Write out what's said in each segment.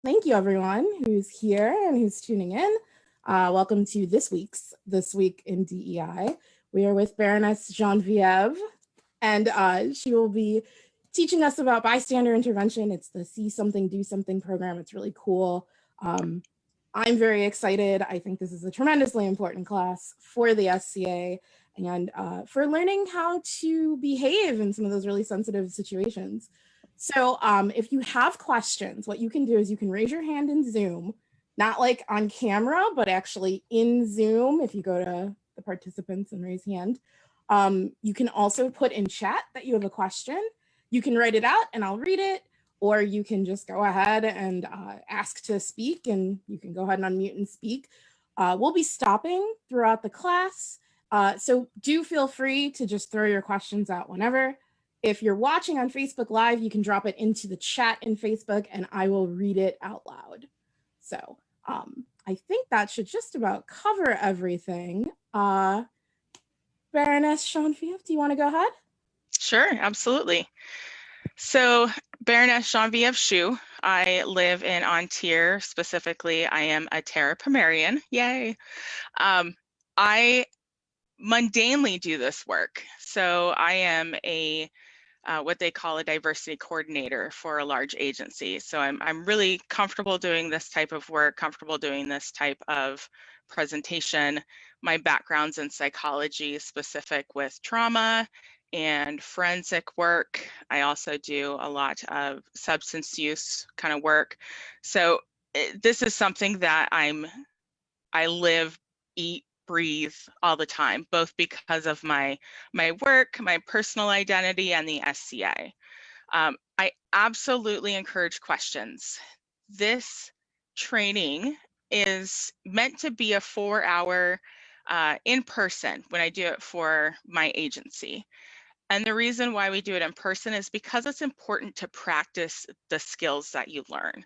thank you everyone who's here and who's tuning in. Welcome to This Week in DEI. We are with Baroness Genevieve, and she will be teaching us about bystander intervention. It's the See Something, Do Something program. It's really cool. I'm very excited. I think this is a tremendously important class for the SCA and for learning how to behave in some of those really sensitive situations. So if you have questions, what you can do is you can raise your hand in Zoom, not like on camera, but actually in Zoom. If you go to the participants and raise hand, you can also put in chat that you have a question. You can write it out and I'll read it, or you can just go ahead and ask to speak, and you can go ahead and unmute and speak. We'll be stopping throughout the class, so do feel free to just throw your questions out whenever. If you're watching on Facebook Live, you can drop it into the chat in Facebook and I will read it out loud. So I think that should just about cover everything. Baroness Genevieve, do you want to go ahead? Sure, absolutely. So Baroness Genevieve Choue, I live in Ontario. Specifically, I am a Terra-Pomerian, yay. I mundanely do this work. So I am a what they call a diversity coordinator for a large agency. So I'm really comfortable doing this type of work, comfortable doing this type of presentation. My background's in psychology, specific with trauma and forensic work. I also do a lot of substance use kind of work. So this is something that I live, eat, breathe all the time, both because of my work, my personal identity, and the SCA. I absolutely encourage questions. This training is meant to be a 4-hour in person when I do it for my agency. And the reason why we do it in person is because it's important to practice the skills that you learn.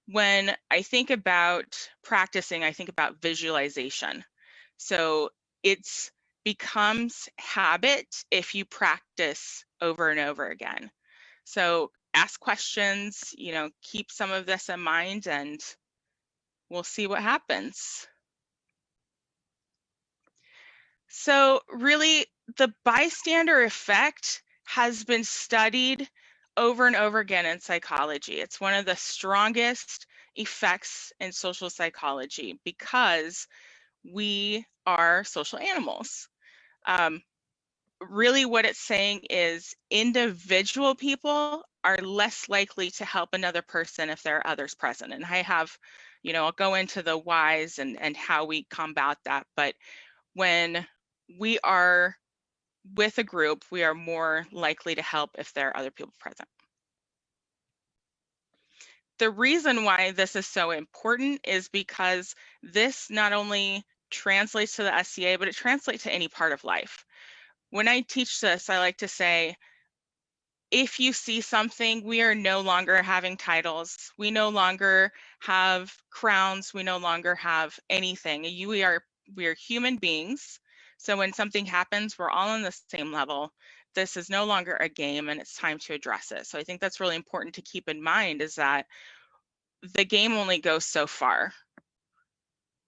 When I think about practicing, I think about visualization. So it's becomes habit if you practice over and over again. So ask questions, keep some of this in mind, and we'll see what happens. So really, the bystander effect has been studied over and over again in psychology. It's one of the strongest effects in social psychology because we are social animals. Really what it's saying is individual people are less likely to help another person if there are others present. And I have, I'll go into the whys and how we combat that. But when we are with a group, we are more likely to help if there are other people present. The reason why this is so important is because this not only translates to the SCA, but it translates to any part of life. When I teach this, I like to say, if you see something, we are no longer having titles. We no longer have crowns. We no longer have anything. We are human beings. So when something happens, we're all on the same level. This is no longer a game, and it's time to address it. So I think that's really important to keep in mind, is that the game only goes so far.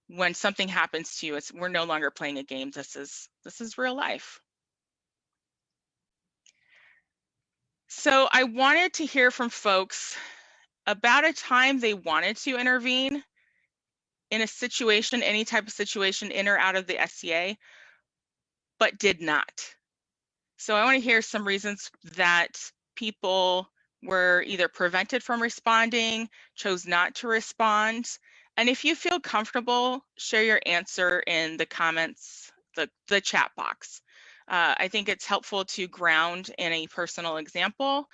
When something happens to you, we're no longer playing a game. This is real life. So I wanted to hear from folks about a time they wanted to intervene in a situation, any type of situation, in or out of the SCA, but did not. So I want to hear some reasons that people were either prevented from responding, chose not to respond. And if you feel comfortable, share your answer in the comments, the chat box. I think it's helpful to ground in a personal example.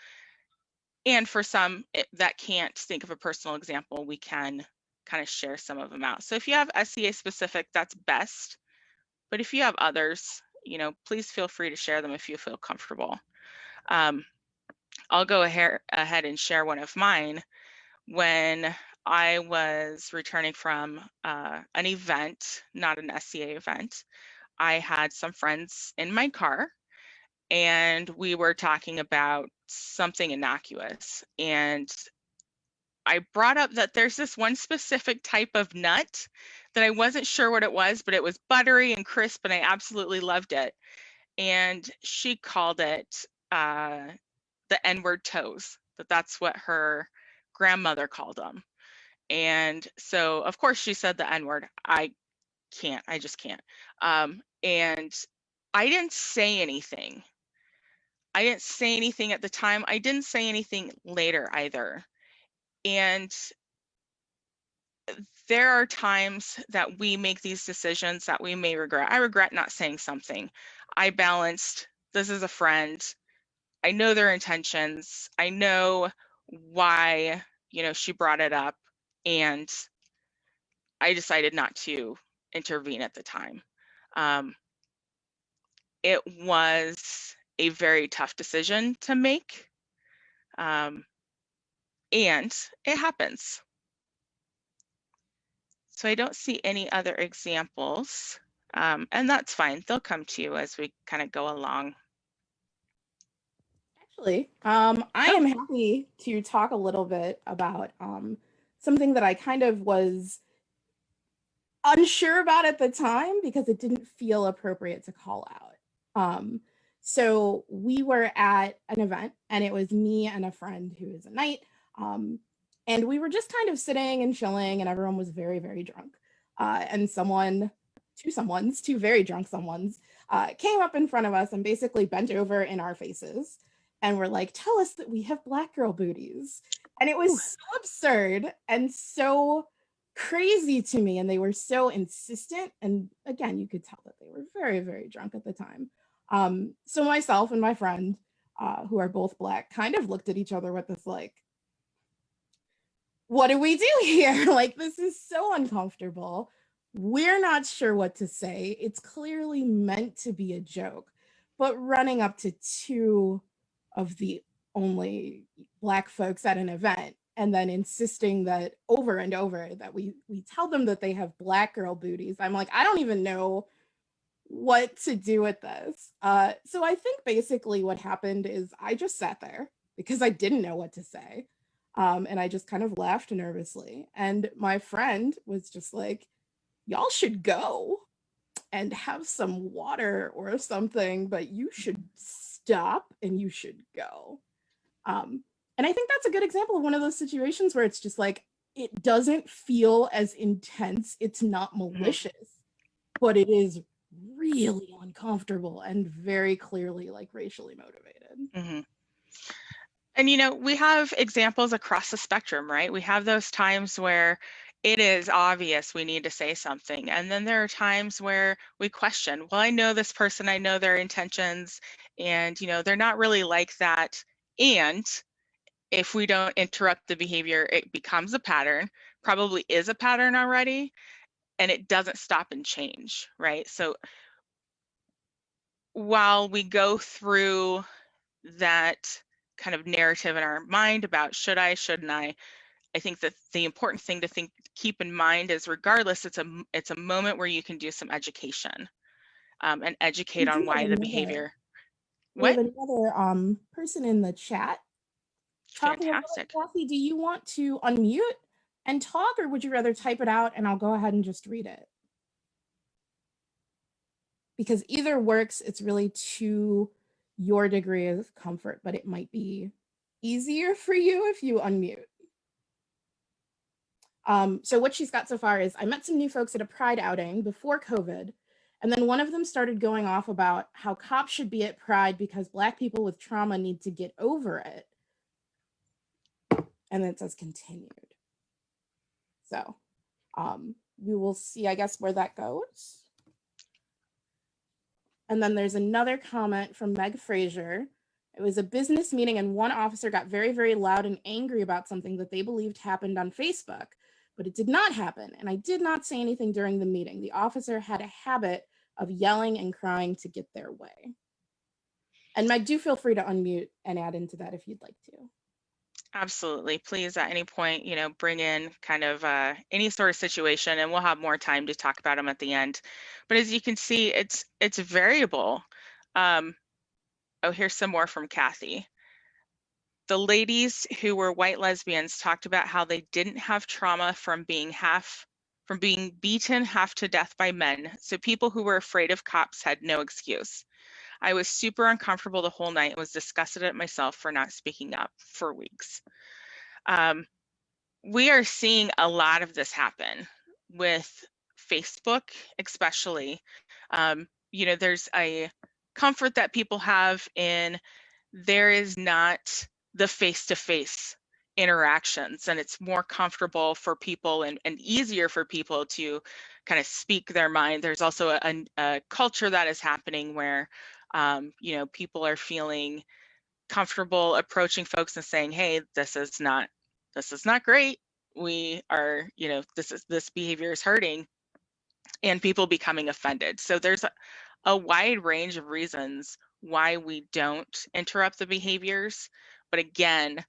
And for some that can't think of a personal example, we can kind of share some of them out. So if you have SCA specific, that's best. But if you have others, please feel free to share them if you feel comfortable. I'll go ahead and share one of mine. When I was returning from an event, not an SCA event, I had some friends in my car, and we were talking about something innocuous. And I brought up that there's this one specific type of nut that I wasn't sure what it was, but it was buttery and crisp, and I absolutely loved it. And she called it the N-word toes, that's what her grandmother called them. And so, of course, she said the N-word. I just can't. And I didn't say anything. I didn't say anything at the time. I didn't say anything later either. And there are times that we make these decisions that we may regret. I regret not saying something. I balanced, this is a friend. I know their intentions. I know why, she brought it up, and I decided not to intervene at the time. It was a very tough decision to make, and it happens. So I don't see any other examples, and that's fine. They'll come to you as we kind of go along. Actually, I am happy to talk a little bit about something that I kind of was unsure about at the time because it didn't feel appropriate to call out. So we were at an event, and it was me and a friend who is a knight. And we were just kind of sitting and chilling, and everyone was very, very drunk. And two very drunk someones came up in front of us and basically bent over in our faces and were like, tell us that we have Black girl booties. And it was so absurd and so crazy to me, and they were so insistent, and again, you could tell that they were very, very drunk at the time. So myself and my friend, who are both Black, kind of looked at each other with this like, what do we do here? Like, this is so uncomfortable. We're not sure what to say. It's clearly meant to be a joke, but running up to two of the only Black folks at an event and then insisting that over and over that we tell them that they have Black girl booties. I'm like, I don't even know what to do with this. So I think basically what happened is I just sat there because I didn't know what to say. And I just kind of laughed nervously. And my friend was just like, y'all should go and have some water or something, but you should stop and you should go. And I think that's a good example of one of those situations where it's just like, it doesn't feel as intense. It's not malicious, but it is really uncomfortable and very clearly like racially motivated. Mm-hmm. And, we have examples across the spectrum, right? We have those times where it is obvious we need to say something. And then there are times where we question, well, I know this person, I know their intentions, and, they're not really like that. And if we don't interrupt the behavior, it becomes a pattern, probably is a pattern already, and it doesn't stop and change, right? So while we go through that kind of narrative in our mind about should I, shouldn't I think that the important thing to keep in mind is regardless, it's a moment where you can do some education and educate on why the behavior. We have another person in the chat. Fantastic. Kathy, do you want to unmute and talk, or would you rather type it out and I'll go ahead and just read it? Because either works. It's really to your degree of comfort, but it might be easier for you if you unmute. So what she's got so far is, I met some new folks at a Pride outing before COVID, and then one of them started going off about how cops should be at Pride because Black people with trauma need to get over it. And then it says continued. So we will see, I guess, where that goes. And then there's another comment from Meg Frazier. It was a business meeting and one officer got very, very loud and angry about something that they believed happened on Facebook, but it did not happen. And I did not say anything during the meeting. The officer had a habit of yelling and crying to get their way. And Meg, do feel free to unmute and add into that if you'd like to. Absolutely. Please, at any point, bring in kind of any sort of situation, and we'll have more time to talk about them at the end. But as you can see, it's variable. Oh, here's some more from Kathy. the ladies who were white lesbians talked about how they didn't have trauma from being beaten half to death by men. So people who were afraid of cops had no excuse. I was super uncomfortable the whole night and was disgusted at myself for not speaking up for weeks. We are seeing a lot of this happen with Facebook, especially. There's a comfort that people have in there is not the face-to-face interactions, and it's more comfortable for people and easier for people to kind of speak their mind. There's also a culture that is happening where people are feeling comfortable approaching folks and saying, hey, this is not great. We are, this behavior is hurting, and people becoming offended. So there's a wide range of reasons why we don't interrupt the behaviors. But again,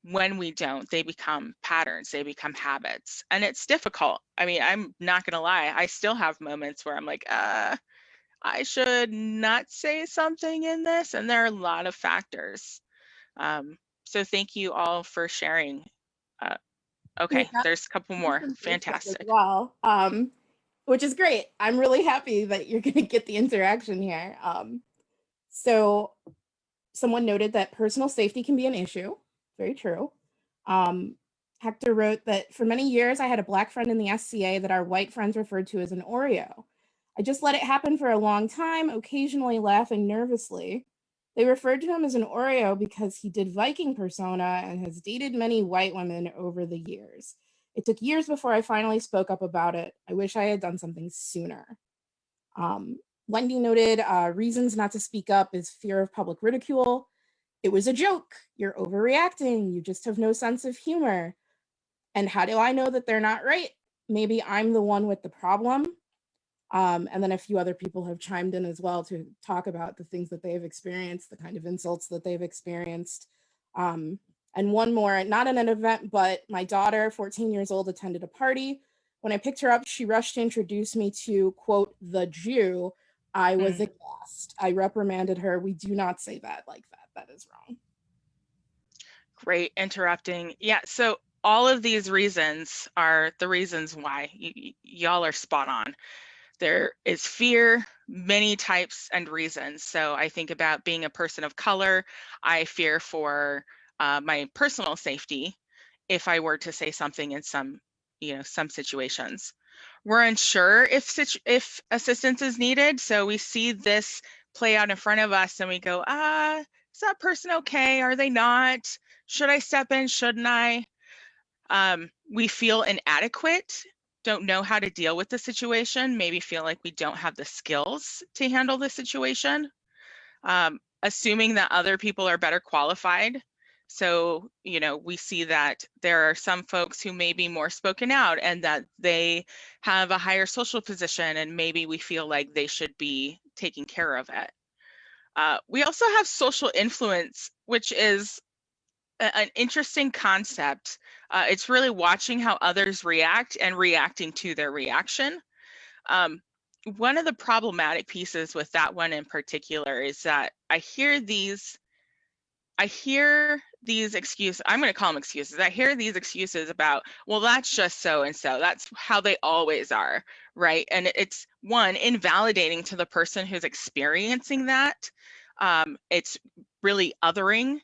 when we don't, they become patterns, they become habits, and it's difficult. I mean, I'm not gonna lie, I still have moments where I'm like, I should not say something in this, and there are a lot of factors. So thank you all for sharing. Okay, there's a couple more. Fantastic. As well, which is great. I'm really happy that you're going to get the interaction here. So someone noted that personal safety can be an issue. Very true. Hector wrote that for many years, I had a Black friend in the SCA that our white friends referred to as an Oreo. I just let it happen for a long time, occasionally laughing nervously. They referred to him as an Oreo because he did Viking persona and has dated many white women over the years. It took years before I finally spoke up about it. I wish I had done something sooner. Wendy noted reasons not to speak up is fear of public ridicule. It was a joke. You're overreacting. You just have no sense of humor. And how do I know that they're not right? Maybe I'm the one with the problem. And then a few other people have chimed in as well to talk about the things that they've experienced, the kind of insults that they've experienced. And one more, not in an event, but my daughter, 14 years old, attended a party. When I picked her up, she rushed to introduce me to, quote, the Jew. I was aghast. I reprimanded her. We do not say that like that. That is wrong. Great interrupting. Yeah, so all of these reasons are the reasons why y'all are spot on. There is fear, many types and reasons. So I think about being a person of color. I fear for my personal safety if I were to say something in some situations. We're unsure if assistance is needed. So we see this play out in front of us and we go, is that person okay? Are they not? Should I step in? Shouldn't I? We feel inadequate, don't know how to deal with the situation, maybe feel like we don't have the skills to handle the situation, assuming that other people are better qualified. So, we see that there are some folks who may be more spoken out and that they have a higher social position and maybe we feel like they should be taking care of it. We also have social influence, which is an interesting concept. It's really watching how others react and reacting to their reaction. One of the problematic pieces with that one in particular is that I hear these excuses, I'm going to call them excuses. I hear these excuses about, well, that's just so and so. That's how they always are, right? And it's one, invalidating to the person who's experiencing that. It's really othering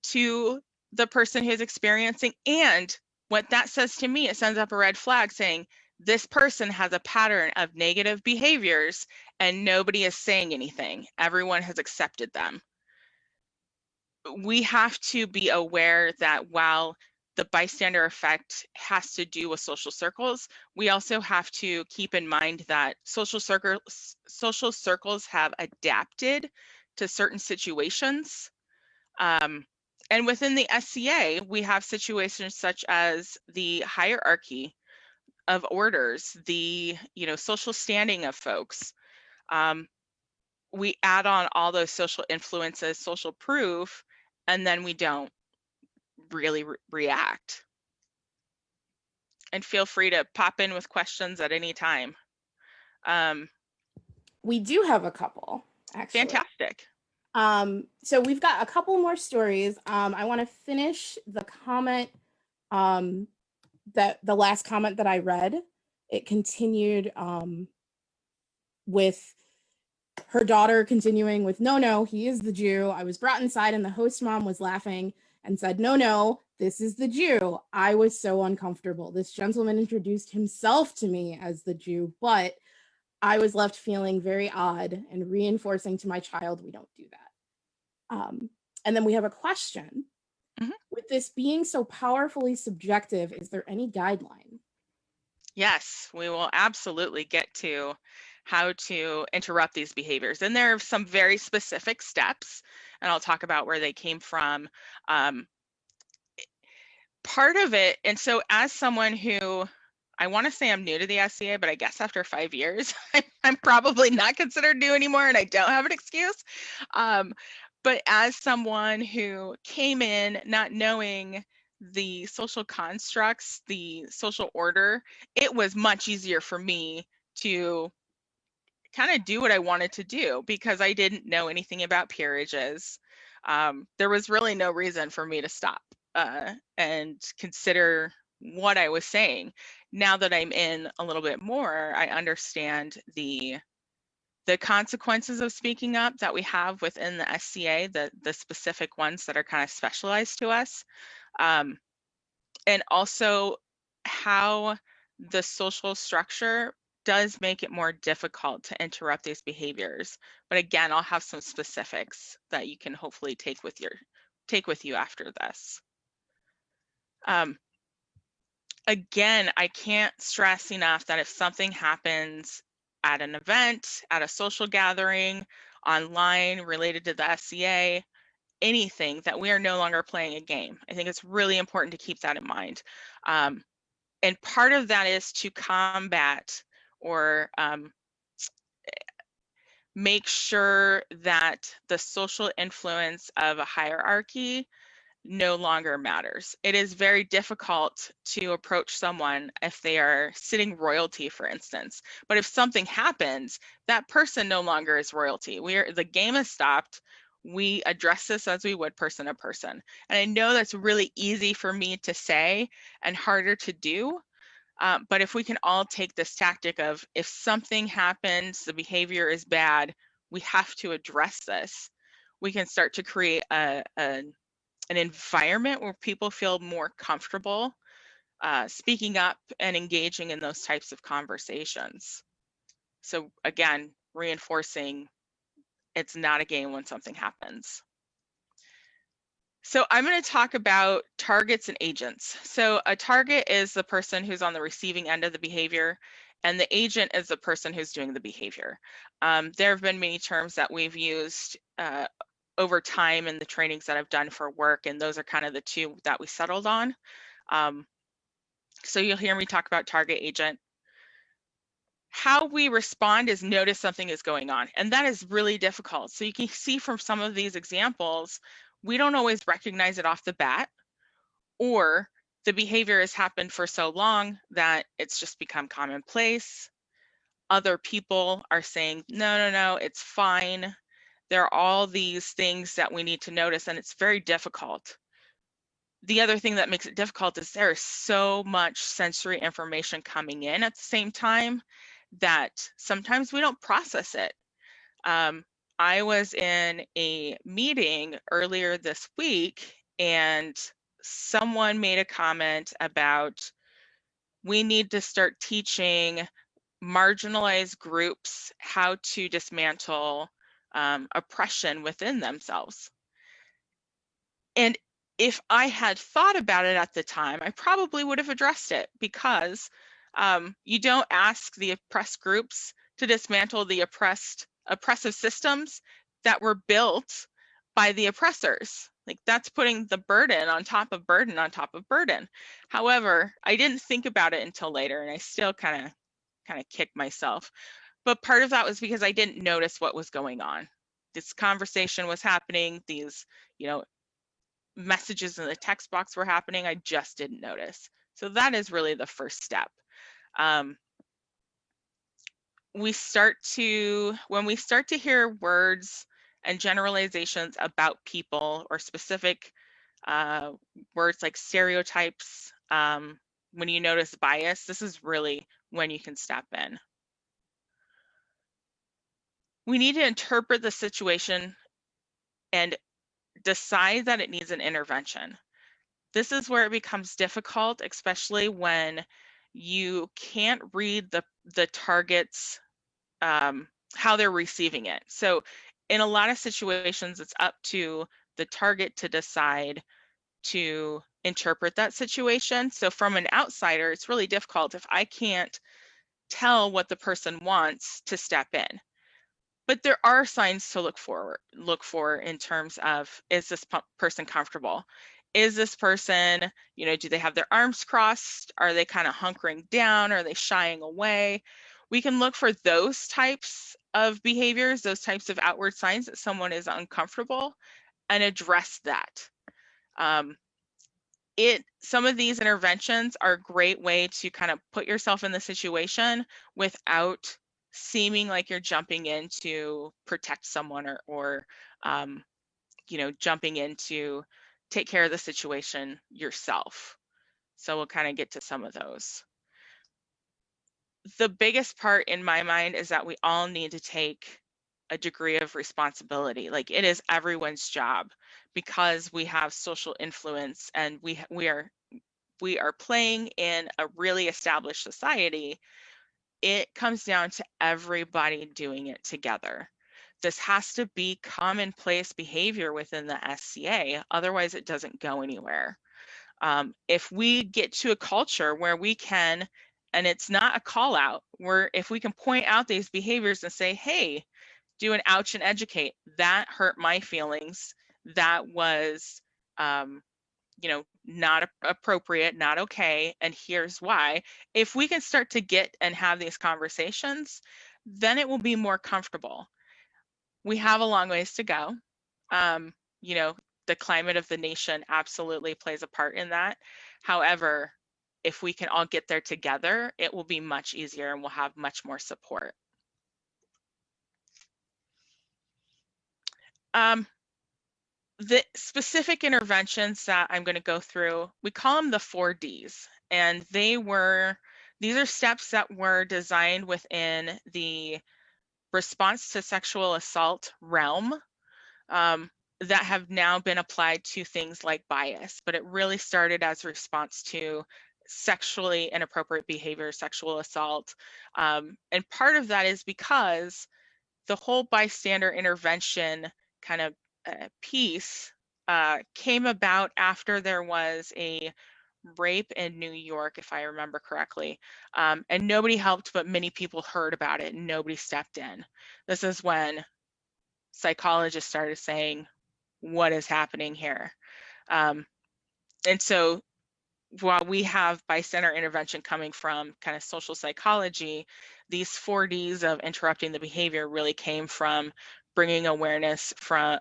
to the person who's experiencing, and what that says to me, it sends up a red flag saying this person has a pattern of negative behaviors and nobody is saying anything. Everyone has accepted them. We have to be aware that while the bystander effect has to do with social circles, we also have to keep in mind that social circles have adapted to certain situations. And within the SCA, we have situations such as the hierarchy of orders, the social standing of folks. We add on all those social influences, social proof, and then we don't really react. And feel free to pop in with questions at any time. We do have a couple, actually. Fantastic. So we've got a couple more stories. I want to finish the comment, that the last comment that I read. It continued with her daughter continuing with, no, he is the Jew. I was brought inside and the host mom was laughing and said, no, this is the Jew. I was so uncomfortable. This gentleman introduced himself to me as the Jew, but I was left feeling very odd and reinforcing to my child, we don't do that. And then we have a question. Mhm. With this being so powerfully subjective, is there any guideline? Yes, we will absolutely get to how to interrupt these behaviors. And there are some very specific steps, and I'll talk about where they came from. Part of it, and so as someone who, I want to say I'm new to the SCA, but I guess after 5 years, I'm probably not considered new anymore, and I don't have an excuse. But as someone who came in not knowing the social constructs, the social order, it was much easier for me to kind of do what I wanted to do because I didn't know anything about peerages. There was really no reason for me to stop and consider what I was saying. Now that I'm in a little bit more, I understand the consequences of speaking up that we have within the SCA, the specific ones that are kind of specialized to us, and also how the social structure does make it more difficult to interrupt these behaviors. But again, I'll have some specifics that you can hopefully take with you after this. Again, I can't stress enough that if something happens at an event, at a social gathering, online related to the SCA, anything, that we are no longer playing a game. I think it's really important to keep that in mind. And part of that is to combat or make sure that the social influence of a hierarchy no longer matters. It is very difficult to approach someone if they are sitting royalty, for instance. But if something happens, that person no longer is royalty. The game is stopped. We address this as we would person to person. And I know that's really easy for me to say and harder to do. But if we can all take this tactic of, if something happens, the behavior is bad, we have to address this, we can start to create an environment where people feel more comfortable speaking up and engaging in those types of conversations. So again, reinforcing it's not a game when something happens. So I'm going to talk about targets and agents. So a target is the person who's on the receiving end of the behavior, and the agent is the person who's doing the behavior. There have been many terms that we've used over time in the trainings that I've done for work, and those are kind of the two that we settled on. So you'll hear me talk about target, agent. How we respond is notice something is going on, and that is really difficult. So you can see from some of these examples, we don't always recognize it off the bat, or the behavior has happened for so long that it's just become commonplace. Other people are saying, no, it's fine. There are all these things that we need to notice, and it's very difficult. The other thing that makes it difficult is there is so much sensory information coming in at the same time that sometimes we don't process it. I was in a meeting earlier this week, and someone made a comment about, we need to start teaching marginalized groups how to dismantle oppression within themselves. And if I had thought about it at the time, I probably would have addressed it, because you don't ask the oppressed groups to dismantle the oppressive systems that were built by the oppressors. Like, that's putting the burden on top of burden on top of burden. However, I didn't think about it until later, and I still kind of kicked myself. But part of that was because I didn't notice what was going on. This conversation was happening, these, messages in the text box were happening, I just didn't notice. So that is really the first step. When we start to hear words and generalizations about people or specific words like stereotypes. When you notice bias, this is really when you can step in. We need to interpret the situation and decide that it needs an intervention. This is where it becomes difficult, especially when you can't read the target's how they're receiving it. So in a lot of situations, it's up to the target to decide to interpret that situation. So from an outsider, it's really difficult if I can't tell what the person wants to step in. But there are signs to look for in terms of, is this person comfortable? Is this person, do they have their arms crossed? Are they kind of hunkering down? Are they shying away? We can look for those types of behaviors, those types of outward signs that someone is uncomfortable, and address that. Some of these interventions are a great way to kind of put yourself in the situation without seeming like you're jumping in to protect someone or jumping in to take care of the situation yourself. So we'll kind of get to some of those. The biggest part in my mind is that we all need to take a degree of responsibility. Like, it is everyone's job, because we have social influence and we are playing in a really established society. It comes down to everybody doing it together. This has to be commonplace behavior within the SCA, otherwise it doesn't go anywhere. If we get to a culture where we can, and it's not a call out, where if we can point out these behaviors and say, hey, do an ouch and educate, that hurt my feelings, that was not appropriate, not okay, and here's why. If we can start to get and have these conversations, then it will be more comfortable. We have a long ways to go. The climate of the nation absolutely plays a part in that. However, if we can all get there together, it will be much easier and we'll have much more support. The specific interventions that I'm going to go through, we call them the 4 Ds, and these are steps that were designed within the response to sexual assault realm that have now been applied to things like bias, but it really started as a response to sexually inappropriate behavior, sexual assault. And part of that is because the whole bystander intervention kind of piece came about after there was a rape in New York, if I remember correctly, and nobody helped, but many people heard about it and nobody stepped in. This is when psychologists started saying, what is happening here? And so while we have bystander intervention coming from kind of social psychology, these 4 Ds of interrupting the behavior really came from bringing awareness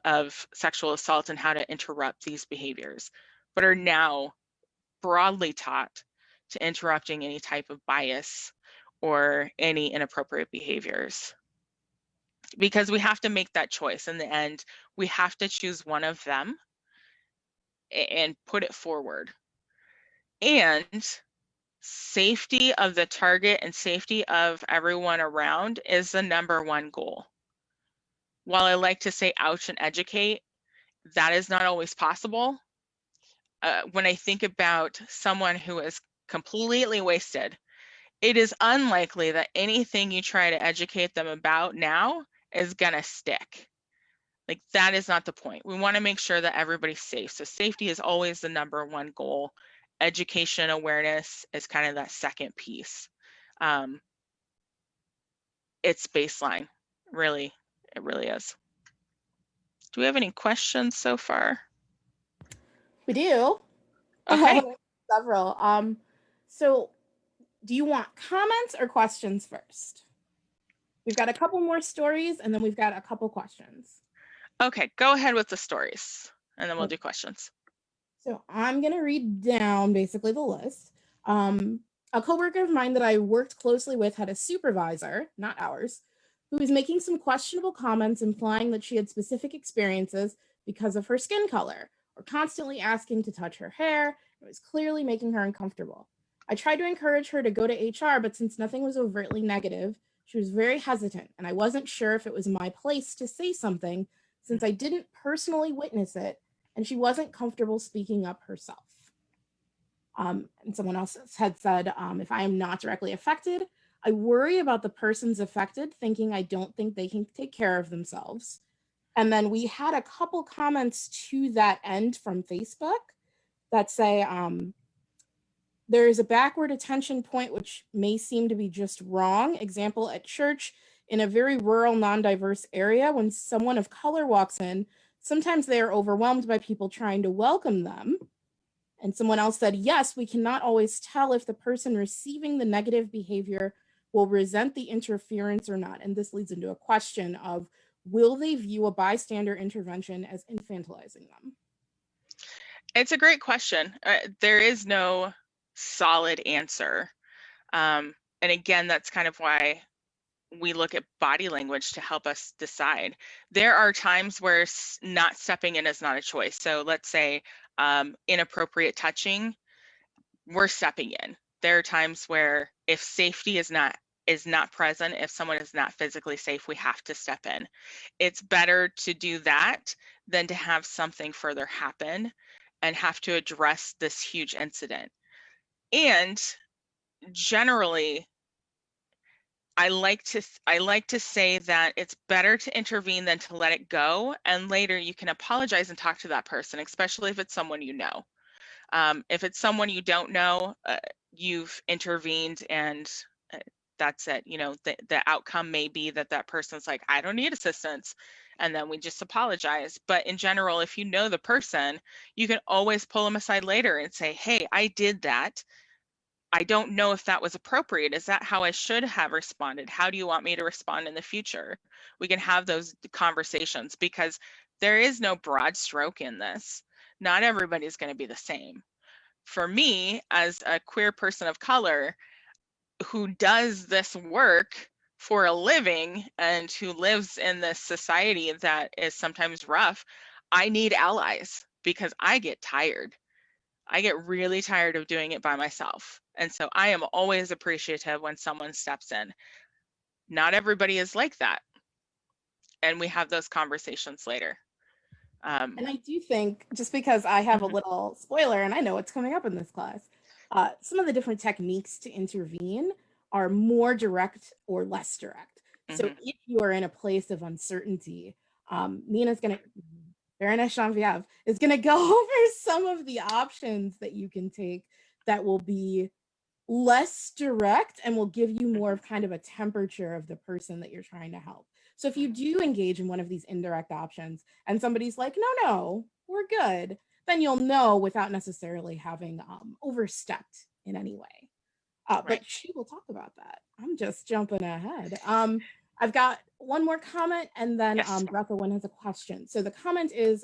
of sexual assault and how to interrupt these behaviors, but are now broadly taught to interrupting any type of bias or any inappropriate behaviors. Because we have to make that choice in the end. We have to choose one of them and put it forward. And safety of the target and safety of everyone around is the #1 goal. While I like to say ouch and educate, that is not always possible. When I think about someone who is completely wasted, it is unlikely that anything you try to educate them about now is gonna stick. Like, that is not the point. We want to make sure that everybody's safe. So safety is always the #1 goal. Education, awareness is kind of that second piece. It's baseline, really. It really is. Do we have any questions so far? We do. Okay. Several. So do you want comments or questions first? We've got a couple more stories and then we've got a couple questions. Okay, go ahead with the stories and then we'll do questions. So I'm going to read down basically the list. A coworker of mine that I worked closely with had a supervisor, not ours, who was making some questionable comments implying that she had specific experiences because of her skin color, or constantly asking to touch her hair. It was clearly making her uncomfortable. I tried to encourage her to go to HR, but since nothing was overtly negative, she was very hesitant, and I wasn't sure if it was my place to say something since I didn't personally witness it, and she wasn't comfortable speaking up herself. And someone else had said, if I am not directly affected, I worry about the persons affected, thinking I don't think they can take care of themselves. And then we had a couple comments to that end from Facebook that say, there is a backward attention point which may seem to be just wrong. Example, at church, in a very rural, non-diverse area, when someone of color walks in, sometimes they are overwhelmed by people trying to welcome them. And someone else said, yes, we cannot always tell if the person receiving the negative behavior will resent the interference or not. And this leads into a question of, will they view a bystander intervention as infantilizing them? It's a great question. There is no solid answer. And again, that's kind of why we look at body language to help us decide. There are times where not stepping in is not a choice. So let's say inappropriate touching, we're stepping in. There are times where if safety is not present, if someone is not physically safe, we have to step in. It's better to do that than to have something further happen and have to address this huge incident. And generally, I like to say that it's better to intervene than to let it go, and later you can apologize and talk to that person, especially if it's someone you know. If it's someone you don't know, you've intervened and that's it. You know, the outcome may be that that person's like, I don't need assistance, and then we just apologize. But in general, if you know the person, you can always pull them aside later and say, hey, I did that. I don't know if that was appropriate. Is that how I should have responded? How do you want me to respond in the future? We can have those conversations because there is no broad stroke in this. Not everybody's going to be the same. For me, as a queer person of color who does this work for a living and who lives in this society that is sometimes rough, I need allies because I get tired. I get really tired of doing it by myself. And so I am always appreciative when someone steps in. Not everybody is like that. And we have those conversations later. And I do think, just because I have a little spoiler and I know what's coming up in this class, some of the different techniques to intervene are more direct or less direct. So if you are in a place of uncertainty, Baroness Genevieve is going to go over some of the options that you can take that will be less direct and will give you more of kind of a temperature of the person that you're trying to help. So if you do engage in one of these indirect options and somebody's like, no, we're good, then you'll know without necessarily having overstepped in any way. Right. But she will talk about that. I'm just jumping ahead. I've got one more comment, and then Breathlewin has a question. So the comment is,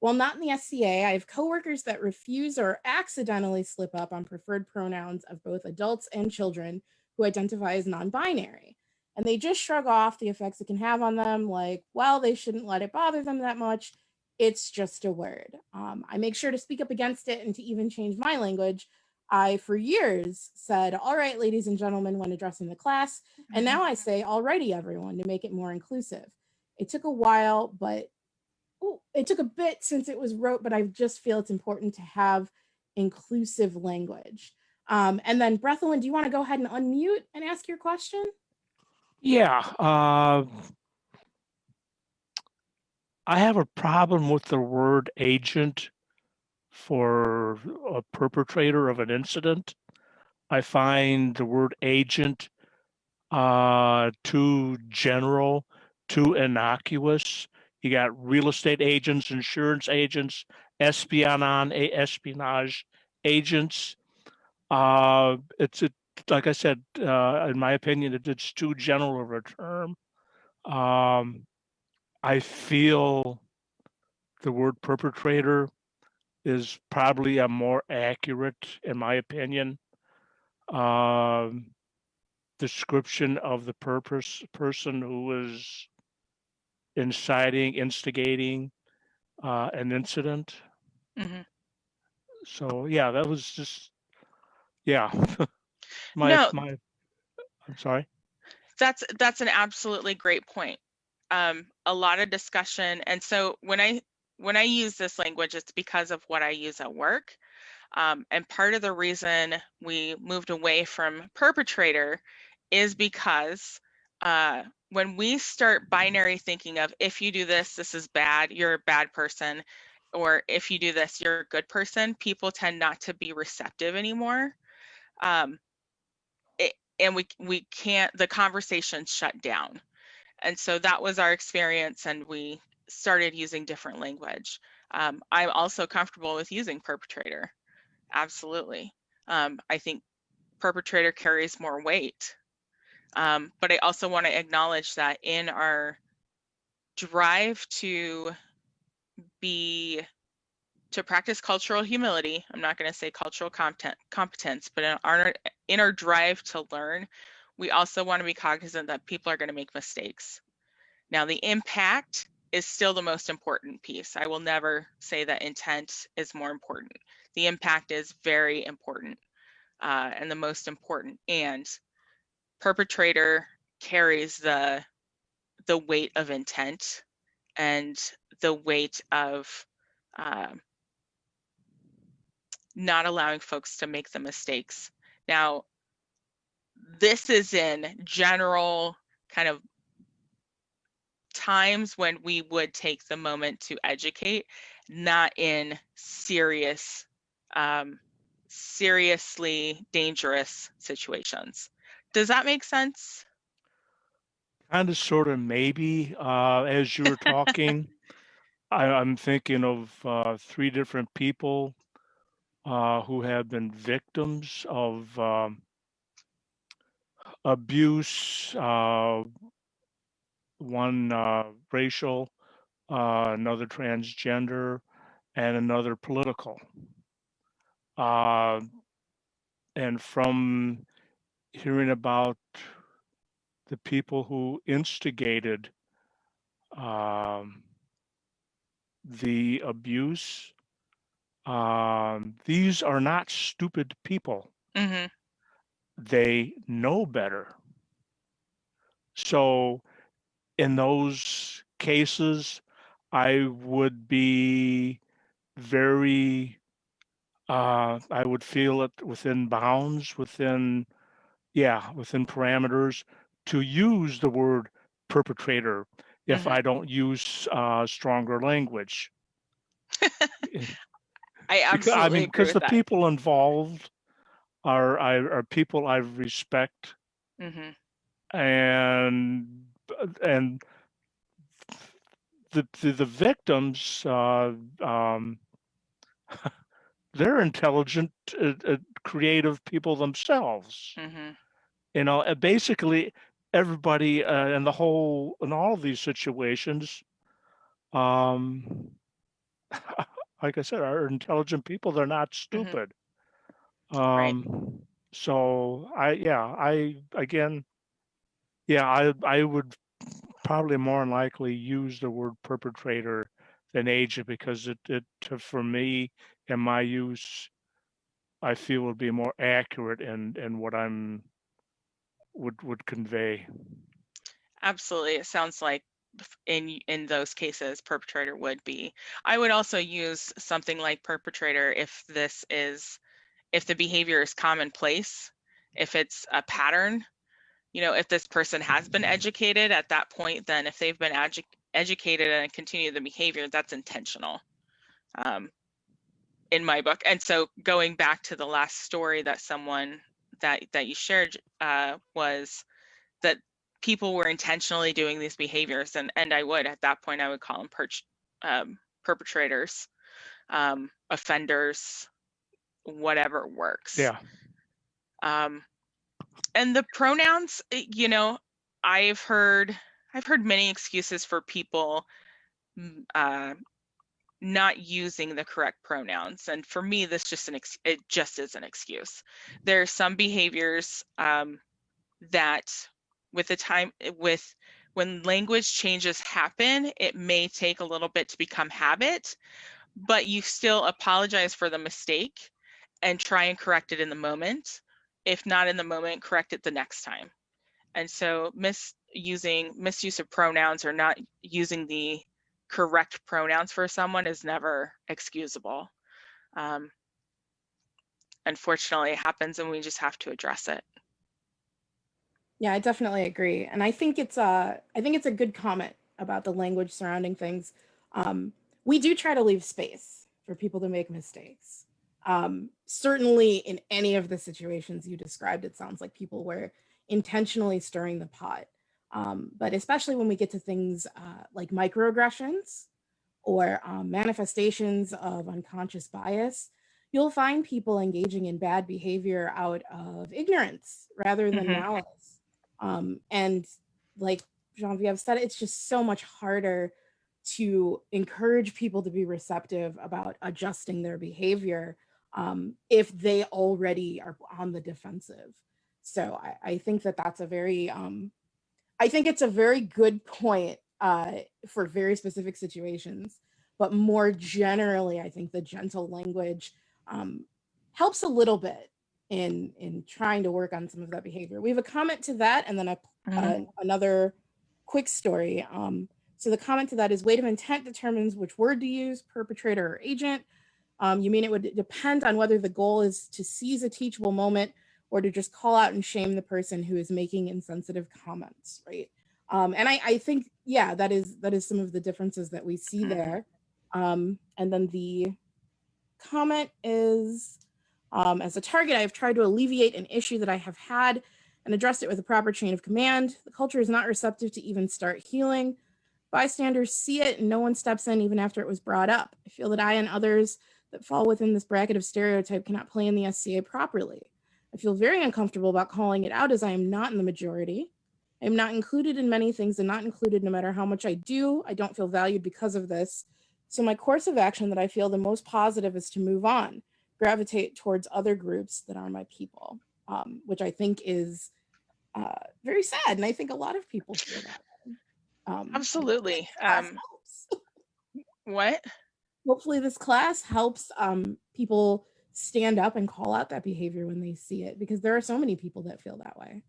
while not in the SCA, I have coworkers that refuse or accidentally slip up on preferred pronouns of both adults and children who identify as non-binary. And they just shrug off the effects it can have on them, like, well, they shouldn't let it bother them that much. It's just a word. I make sure to speak up against it and to even change my language. I, for years, said, all right, ladies and gentlemen, when addressing the class. And now I say, alrighty, everyone, to make it more inclusive. It took a while, but it took a bit since it was wrote, but I just feel it's important to have inclusive language. And then, Breathlewin, do you want to go ahead and unmute and ask your question? Yeah. I have a problem with the word agent for a perpetrator of an incident. I find the word agent too general, too innocuous. You got real estate agents, insurance agents, espionage agents. Like I said, in my opinion, it's too general of a term. I feel the word perpetrator is probably a more accurate, in my opinion. description of the person who was inciting, instigating an incident. Mm-hmm. So yeah, that was just, yeah. No, I'm sorry. that's an absolutely great point. A lot of discussion, and so when I use this language, it's because of what I use at work. And part of the reason we moved away from perpetrator is because when we start binary thinking of, if you do this, this is bad, you're a bad person, or if you do this, you're a good person, people tend not to be receptive anymore. And we can't, the conversation's shut down. And so that was our experience, and we started using different language. I'm also comfortable with using perpetrator. Absolutely. I think perpetrator carries more weight. But I also want to acknowledge that in our drive to practice cultural humility, I'm not going to say cultural competence, but in our drive to learn, we also want to be cognizant that people are going to make mistakes. Now, the impact is still the most important piece. I will never say that intent is more important. The impact is very important and the most important. And perpetrator carries the weight of intent and the weight of not allowing folks to make the mistakes. Now, this is in general kind of times when we would take the moment to educate, not in serious, seriously dangerous situations. Does that make sense? Kind of, sort of, maybe. As you were talking, I'm thinking of 3 different people who have been victims of abuse, one racial, another transgender, and another political. And from hearing about the people who instigated the abuse, these are not stupid people. Mm-hmm. They know better. So in those cases, I would be very, I would feel it within bounds, within parameters to use the word perpetrator if Mm-hmm. I don't use stronger language. I absolutely agree Because with the that. people involved are people I respect, Mm-hmm. and the victims, they're intelligent, creative people themselves. Mm-hmm. You know, basically everybody in all of these situations, um, like I said, are intelligent people. They're not Mm-hmm. stupid. Right. So I would probably more than likely use the word perpetrator than agent, because it for me, in my use, I feel would be more accurate in what I'm would convey. Absolutely. It sounds like in those cases, perpetrator would be. I would also use something like perpetrator if the behavior is commonplace, if it's a pattern. You know, if this person has been educated at that point, then if they've been educated and continue the behavior, that's intentional in my book. And so going back to the last story that that you shared was that people were intentionally doing these behaviors, and I would, at that point, I would call them perpetrators, offenders, whatever works. Yeah. And the pronouns, you know, I've heard many excuses for people not using the correct pronouns, and for me, this it just is an excuse. There are some behaviors that when language changes happen, it may take a little bit to become habit, but you still apologize for the mistake and try and correct it in the moment. If not in the moment, correct it the next time. And so misuse of pronouns or not using the correct pronouns for someone is never excusable. Unfortunately, it happens and we just have to address it. Yeah, I definitely agree. And I think it's a good comment about the language surrounding things. We do try to leave space for people to make mistakes. Certainly in any of the situations you described, it sounds like people were intentionally stirring the pot. But especially when we get to things like microaggressions or manifestations of unconscious bias, you'll find people engaging in bad behavior out of ignorance rather than malice. And like Genevieve said, it's just so much harder to encourage people to be receptive about adjusting their behavior if they already are on the defensive. So I think that's a very, I think it's a very good point for very specific situations, but more generally, I think the gentle language helps a little bit in trying to work on some of that behavior. We have a comment to that, and then another quick story. So the comment to that is weight of intent determines which word to use, perpetrator or agent. You mean it would depend on whether the goal is to seize a teachable moment or to just call out and shame the person who is making insensitive comments, right? And I think, yeah, that is some of the differences that we see there. And then the comment is, as a target, I have tried to alleviate an issue that I have had and addressed it with a proper chain of command. The culture is not receptive to even start healing. Bystanders see it and no one steps in even after it was brought up. I feel that I and others that fall within this bracket of stereotype cannot play in the SCA properly. I feel very uncomfortable about calling it out as I am not in the majority. I am not included in many things and not included no matter how much I do. I don't feel valued because of this. So my course of action that I feel the most positive is to move on, gravitate towards other groups that are my people, which I think is very sad. And I think a lot of people feel that way. Absolutely. What? Hopefully this class helps people stand up and call out that behavior when they see it, because there are so many people that feel that way.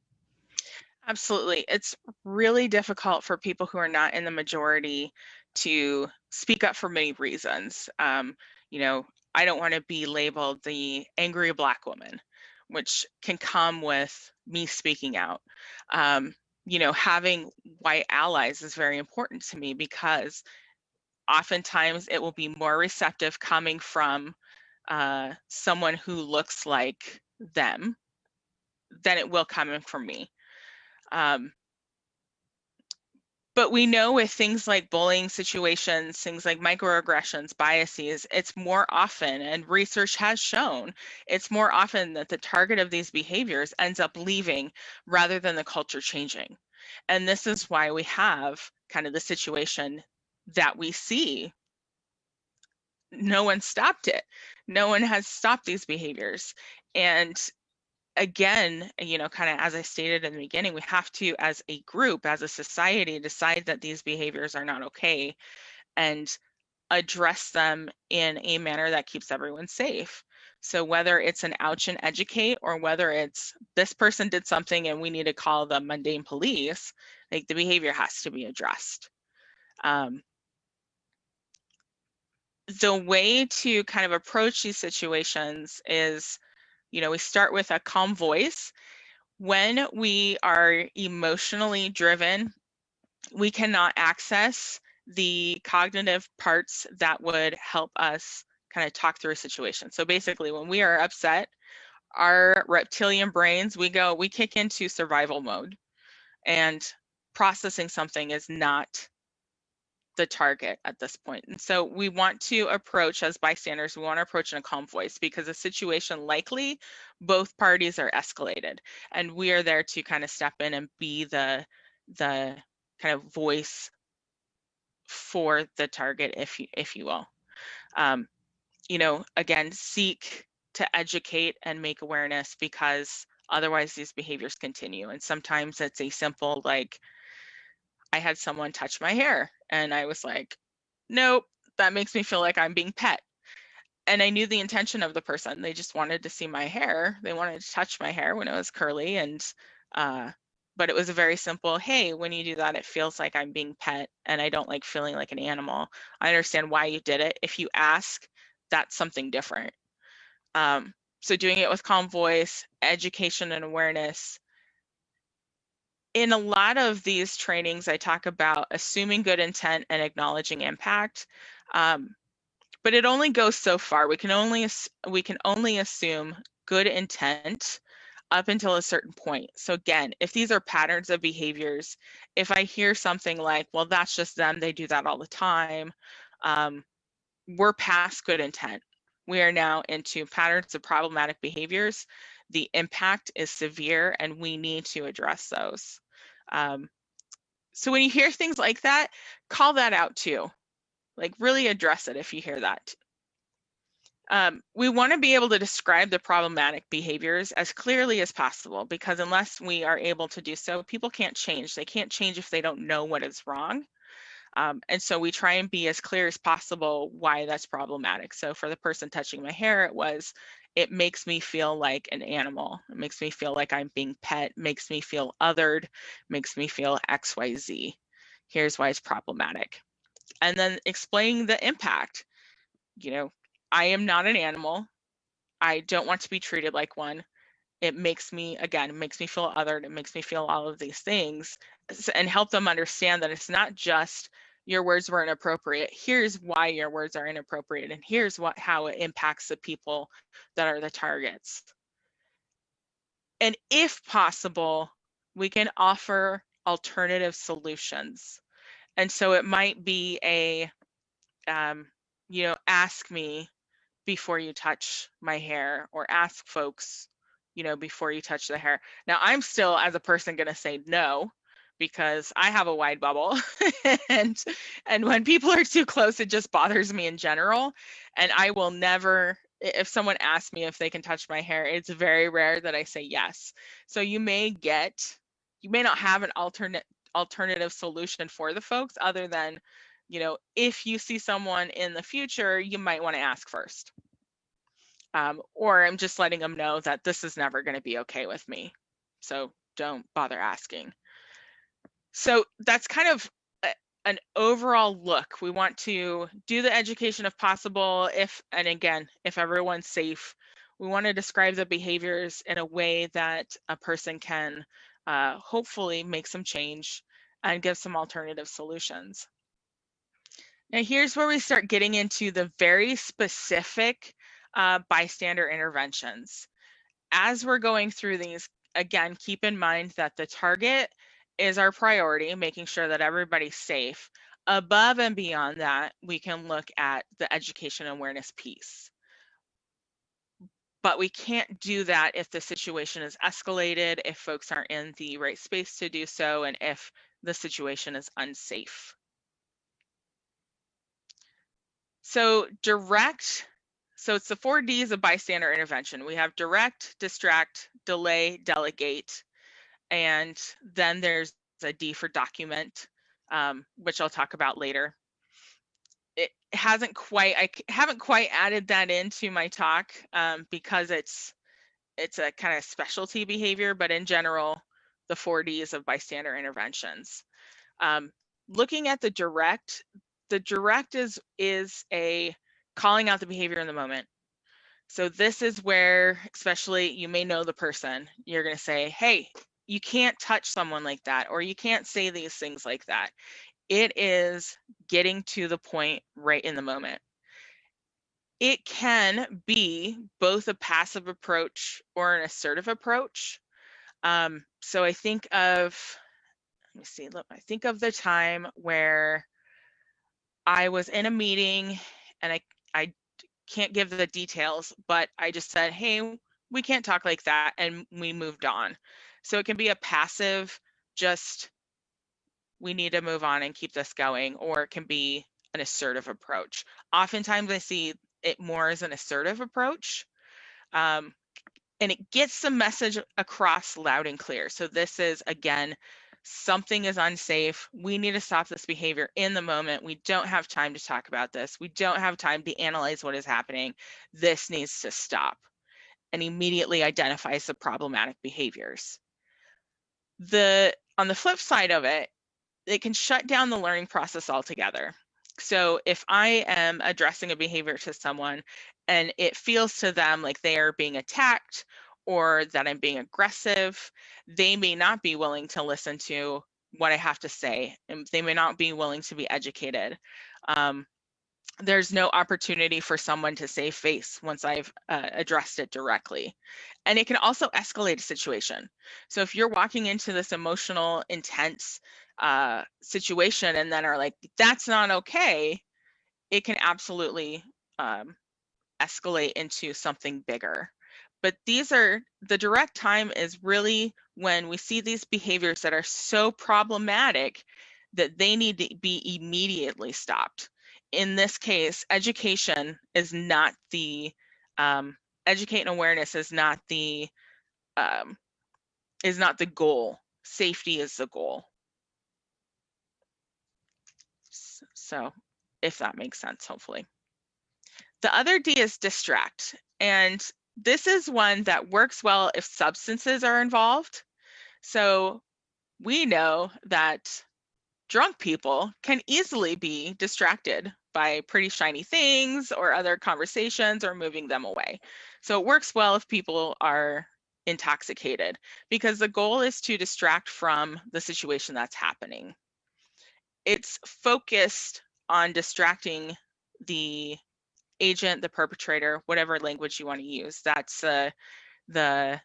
Absolutely. It's really difficult for people who are not in the majority to speak up for many reasons. You know, I don't want to be labeled the angry Black woman, which can come with me speaking out. You know, having white allies is very important to me because oftentimes it will be more receptive coming from someone who looks like them than it will coming from me. But we know with things like bullying situations, things like microaggressions, biases, it's more often, and research has shown, it's more often that the target of these behaviors ends up leaving rather than the culture changing. And this is why we have kind of the situation that we see. No one stopped it. No one has stopped these behaviors. And again, you know, kind of as I stated in the beginning, we have to, as a group, as a society, decide that these behaviors are not okay and address them in a manner that keeps everyone safe. So whether it's an ouch and educate, or whether it's this person did something and we need to call the mundane police, like the behavior has to be addressed. The way to kind of approach these situations is, you know, we start with a calm voice. When we are emotionally driven, we cannot access the cognitive parts that would help us kind of talk through a situation. So basically, when we are upset, our reptilian brains, we kick into survival mode, and processing something is not the target at this point. And so we want to approach, as bystanders, we want to approach in a calm voice, because a situation likely both parties are escalated, and we are there to kind of step in and be the kind of voice for the target, if you will. You know, again, seek to educate and make awareness, because Otherwise, these behaviors continue. And sometimes it's a simple, like, I had someone touch my hair and I was like, nope, that makes me feel like I'm being pet. And I knew the intention of the person. They just wanted to see my hair. They wanted to touch my hair when it was curly. And, but it was a very simple, hey, when you do that, it feels like I'm being pet and I don't like feeling like an animal. I understand why you did it. If you ask, that's something different. So doing it with calm voice, education and awareness. In a lot of these trainings, I talk about assuming good intent and acknowledging impact. But it only goes so far. We can only assume good intent up until a certain point. So again, if these are patterns of behaviors, if I hear something like, well, that's just them, they do that all the time, we're past good intent. We are now into patterns of problematic behaviors. The impact is severe and we need to address those. So when you hear things like that, call that out too. Like really address it if you hear that. We want to be able to describe the problematic behaviors as clearly as possible, because unless we are able to do so, people can't change. They can't change if they don't know what is wrong. And so we try and be as clear as possible why that's problematic. So for the person touching my hair, it makes me feel like an animal. It makes me feel like I'm being pet, makes me feel othered, makes me feel XYZ. Here's why it's problematic. And then explaining the impact. You know, I am not an animal. I don't want to be treated like one. It makes me, again, it makes me feel othered. It makes me feel all of these things, and help them understand that it's not just your words were inappropriate. Here's why your words are inappropriate, and here's how it impacts the people that are the targets. And if possible, we can offer alternative solutions. And so it might be a, ask me before you touch my hair, or ask folks, before you touch the hair. Now, I'm still, as a person, going to say no, because I have a wide bubble. and when people are too close, it just bothers me in general. And I will never, if someone asks me if they can touch my hair, it's very rare that I say yes. So you may not have an alternative solution for the folks, other than, if you see someone in the future, you might want to ask first. Or I'm just letting them know that this is never going to be okay with me. So don't bother asking. So that's kind of an overall look. We want to do the education if possible, if everyone's safe. We want to describe the behaviors in a way that a person can hopefully make some change and give some alternative solutions. Now, here's where we start getting into the very specific bystander interventions. As we're going through these, again, keep in mind that the target is our priority, making sure that everybody's safe. Above and beyond that, we can look at the education and awareness piece. But we can't do that if the situation is escalated, if folks aren't in the right space to do so, and if the situation is unsafe. So it's the 4 Ds of bystander intervention. We have direct, distract, delay, delegate, and then there's a D for document, which I'll talk about later. I haven't quite added that into my talk because it's a kind of specialty behavior, but in general, the 4 Ds of bystander interventions. Looking at the direct is a calling out the behavior in the moment. So this is where, especially, you may know the person, you're going to say, hey, you can't touch someone like that, or you can't say these things like that. It is getting to the point right in the moment. It can be both a passive approach or an assertive approach. So I think of the time where I was in a meeting, and I can't give the details, but I just said, hey, we can't talk like that, and we moved on. So it can be a passive, just we need to move on and keep this going, or it can be an assertive approach. Oftentimes I see it more as an assertive approach. and it gets the message across loud and clear. So this is, again, something is unsafe. We need to stop this behavior in the moment. We don't have time to talk about this. We don't have time to analyze what is happening. This needs to stop, and immediately identifies the problematic behaviors. On the flip side of it, it can shut down the learning process altogether. So if I am addressing a behavior to someone and it feels to them like they are being attacked or that I'm being aggressive, they may not be willing to listen to what I have to say, and they may not be willing to be educated. There's no opportunity for someone to save face once I've addressed it directly. And it can also escalate a situation. So if you're walking into this emotional, intense situation and then are like, that's not okay, it can absolutely escalate into something bigger. But the direct time is really when we see these behaviors that are so problematic that they need to be immediately stopped. In this case, education is not the, educate and awareness is not the goal. Safety is the goal. So if that makes sense, hopefully. The other D is distract. And this is one that works well if substances are involved. So we know that drunk people can easily be distracted by pretty shiny things or other conversations or moving them away. So it works well if people are intoxicated because the goal is to distract from the situation that's happening. It's focused on distracting the agent, the perpetrator, whatever language you want to use. That's the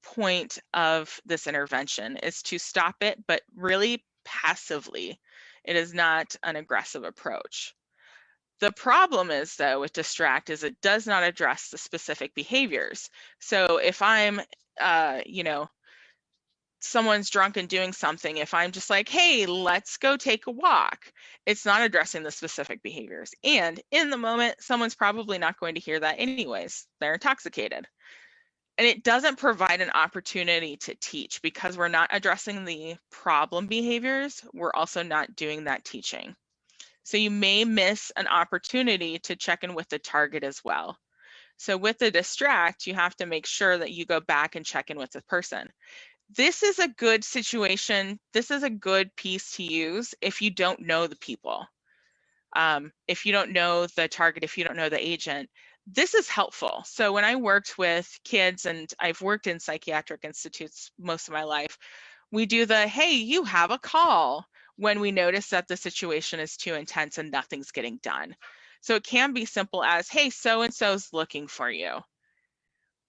point of this intervention, is to stop it, but really passively. It is not an aggressive approach. The problem is, though, with distract is it does not address the specific behaviors. So if I'm, someone's drunk and doing something, if I'm just like, hey, let's go take a walk, it's not addressing the specific behaviors. And in the moment, someone's probably not going to hear that anyways. They're intoxicated. And it doesn't provide an opportunity to teach because we're not addressing the problem behaviors. We're also not doing that teaching. So you may miss an opportunity to check in with the target as well. So with the distract, you have to make sure that you go back and check in with the person. This is a good situation. This is a good piece to use if you don't know the people. If you don't know the target, if you don't know the agent, this is helpful. So when I worked with kids, and I've worked in psychiatric institutes most of my life, we do the, hey, you have a call when we notice that the situation is too intense and nothing's getting done. So it can be simple as, hey, so-and-so's looking for you.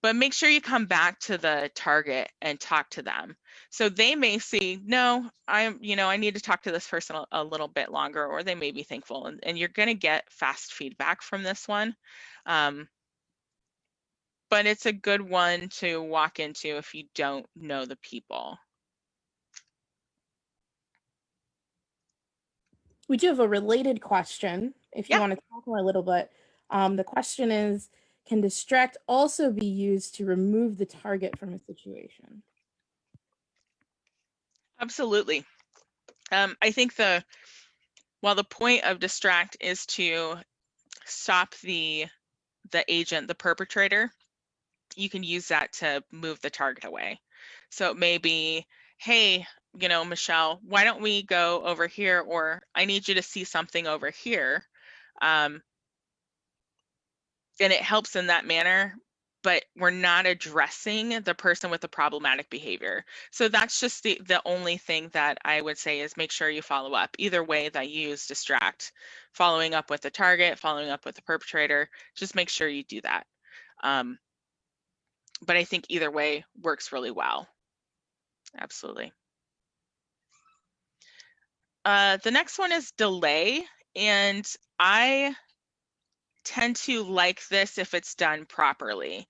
But make sure you come back to the target and talk to them. So they may see, no, I need to talk to this person a little bit longer, or they may be thankful. And you're going to get fast feedback from this one. But it's a good one to walk into if you don't know the people. We do have a related question if you want to talk more a little bit. The question is, can distract also be used to remove the target from a situation? Absolutely. I think while the point of distract is to stop the agent, the perpetrator, you can use that to move the target away. So it may be, hey, Michelle, why don't we go over here? Or I need you to see something over here. And it helps in that manner, but we're not addressing the person with the problematic behavior. So that's just the only thing that I would say is make sure you follow up. Either way that you use distract, following up with the target, following up with the perpetrator, just make sure you do that. But I think either way works really well. Absolutely. The next one is delay, and I tend to like this if it's done properly.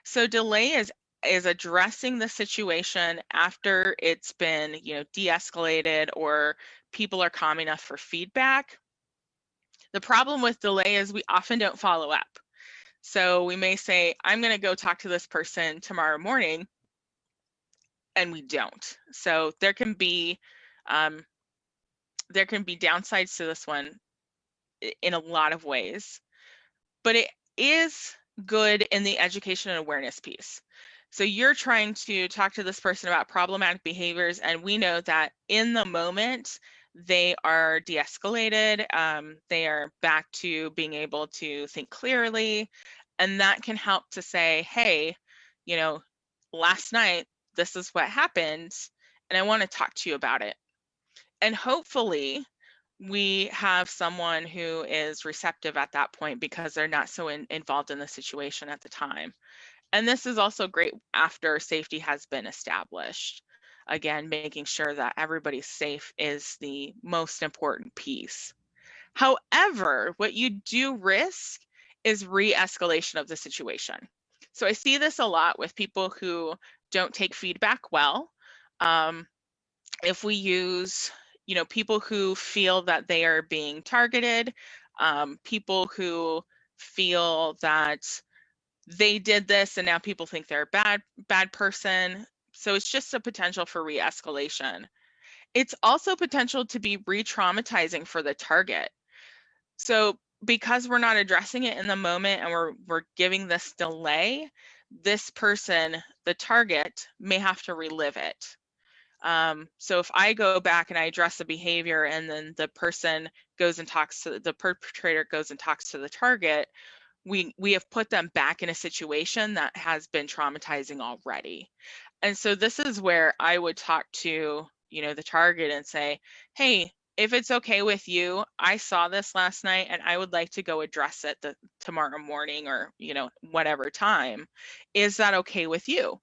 So delay is addressing the situation after it's been, de-escalated or people are calm enough for feedback. The problem with delay is we often don't follow up. So we may say, I'm going to go talk to this person tomorrow morning, and we don't. So there can be downsides to this one in a lot of ways, but it is good in the education and awareness piece. So you're trying to talk to this person about problematic behaviors, and we know that in the moment they are de-escalated, they are back to being able to think clearly, and that can help to say, hey, you know, last night this is what happened, and I want to talk to you about it. And hopefully we have someone who is receptive at that point because they're not so involved in the situation at the time. And this is also great after safety has been established. Again, making sure that everybody's safe is the most important piece. However, what you do risk is re-escalation of the situation. So I see this a lot with people who don't take feedback well. If we use, people who feel that they are being targeted, people who feel that they did this and now people think they're a bad person. So it's just a potential for re-escalation. It's also potential to be re-traumatizing for the target. So because we're not addressing it in the moment and we're giving this delay, this person, the target, may have to relive it. So if I go back and I address the behavior and then the person goes and talks to the perpetrator, goes and talks to the target, we have put them back in a situation that has been traumatizing already. And so this is where I would talk to, the target and say, hey, if it's okay with you, I saw this last night and I would like to go address it tomorrow morning or, whatever time. Is that okay with you?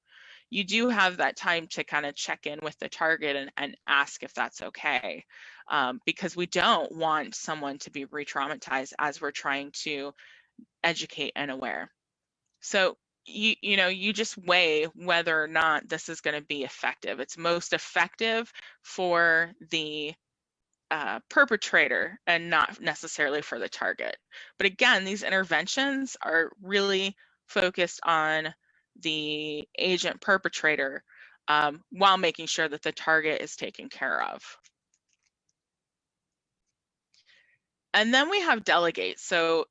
You do have that time to kind of check in with the target and ask if that's okay, because we don't want someone to be re-traumatized as we're trying to educate and aware. So you just weigh whether or not this is going to be effective. It's most effective for the perpetrator and not necessarily for the target. But again, these interventions are really focused on the agent perpetrator while making sure that the target is taken care of. And then we have delegates. So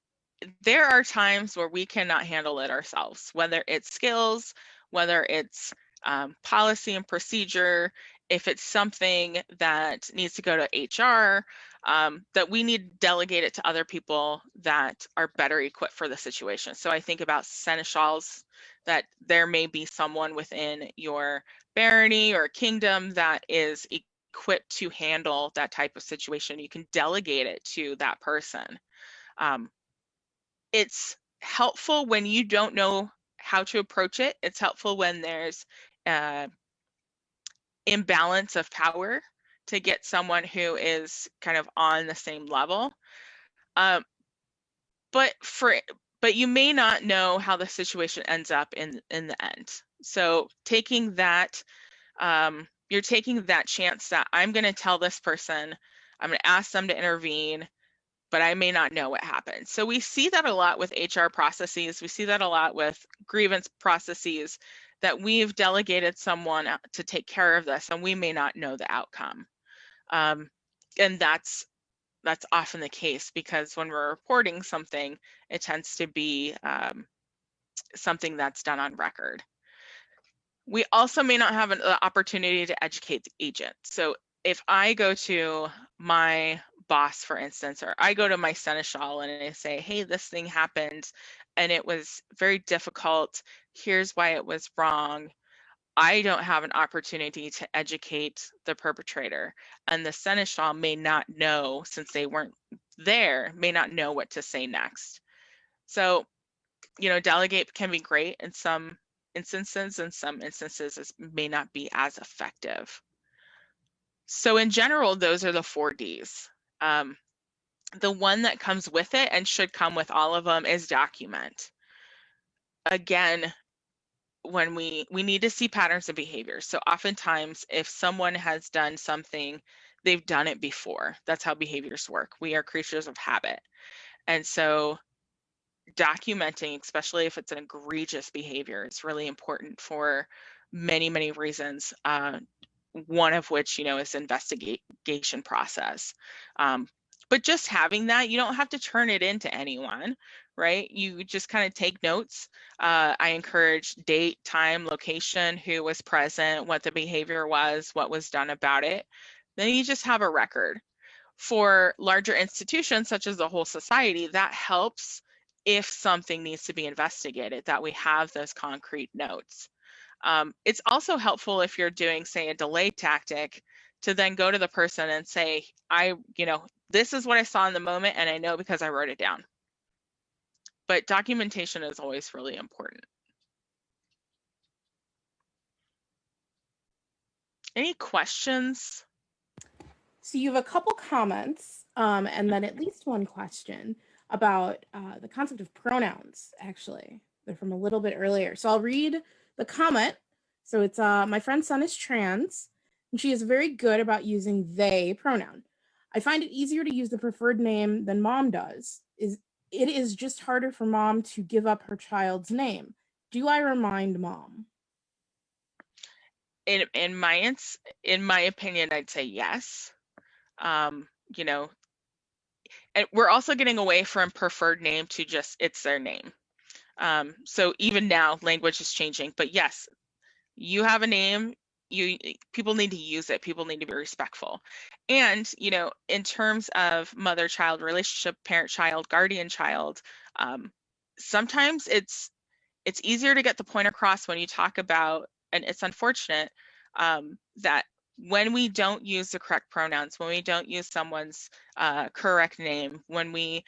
there are times where we cannot handle it ourselves, whether it's skills, whether it's policy and procedure, if it's something that needs to go to HR, that we need to delegate it to other people that are better equipped for the situation. So I think about seneschals, that there may be someone within your barony or kingdom that is equipped to handle that type of situation. You can delegate it to that person. It's helpful when you don't know how to approach it. It's helpful when there's imbalance of power to get someone who is kind of on the same level. But you may not know how the situation ends up in the end. So taking that, you're taking that chance that I'm going to tell this person, I'm going to ask them to intervene, but I may not know what happened. So we see that a lot with HR processes. We see that a lot with grievance processes, that we've delegated someone to take care of this and we may not know the outcome. And that's often the case, because when we're reporting something, it tends to be something that's done on record. We also may not have an opportunity to educate the agent. So if I go to my boss, for instance, or I go to my seneschal and I say, hey, this thing happened and it was very difficult, here's why it was wrong, I don't have an opportunity to educate the perpetrator, and the seneschal may not know, since they weren't there, may not know what to say next. So, delegate can be great in some instances, and some instances it may not be as effective. So in general, those are the 4 Ds. The one that comes with it and should come with all of them is document. Again, when we need to see patterns of behavior. So oftentimes if someone has done something, they've done it before. That's how behaviors work. We are creatures of habit. And so documenting, especially if it's an egregious behavior, is really important for many, many reasons. One of which, is investigation process. But just having that, you don't have to turn it into anyone, right? You just kind of take notes. I encourage date, time, location, who was present, what the behavior was, what was done about it. Then you just have a record. For larger institutions, such as the whole society, that helps if something needs to be investigated, that we have those concrete notes. It's also helpful if you're doing, say, a delay tactic, to then go to the person and say, this is what I saw in the moment, and I know because I wrote it down. But documentation is always really important. Any questions? So you have a couple comments, and then at least one question about the concept of pronouns, actually. They're from a little bit earlier. So I'll read the comment. So it's, my friend's son is trans, and she is very good about using they pronoun. I find it easier to use the preferred name than mom does. It is just harder for mom to give up her child's name. Do I remind mom? In my opinion, I'd say yes. And we're also getting away from preferred name to just it's their name. So even now, language is changing. But yes, you have a name. People need to use it. People need to be respectful. And in terms of mother-child relationship, parent-child, guardian-child, sometimes it's easier to get the point across when you talk about, and it's unfortunate that when we don't use the correct pronouns, when we don't use someone's correct name, when we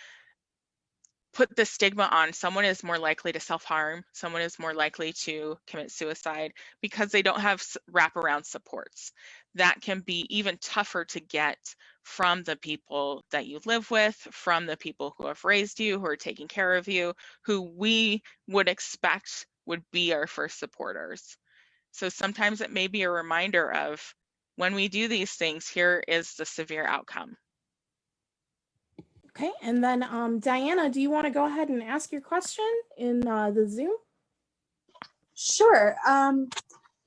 put the stigma on, someone is more likely to self-harm, someone is more likely to commit suicide because they don't have wraparound supports. That can be even tougher to get from the people that you live with, from the people who have raised you, who are taking care of you, who we would expect would be our first supporters. So sometimes it may be a reminder of, when we do these things, here is the severe outcome. Okay, and then Diana, do you want to go ahead and ask your question in the Zoom? Sure.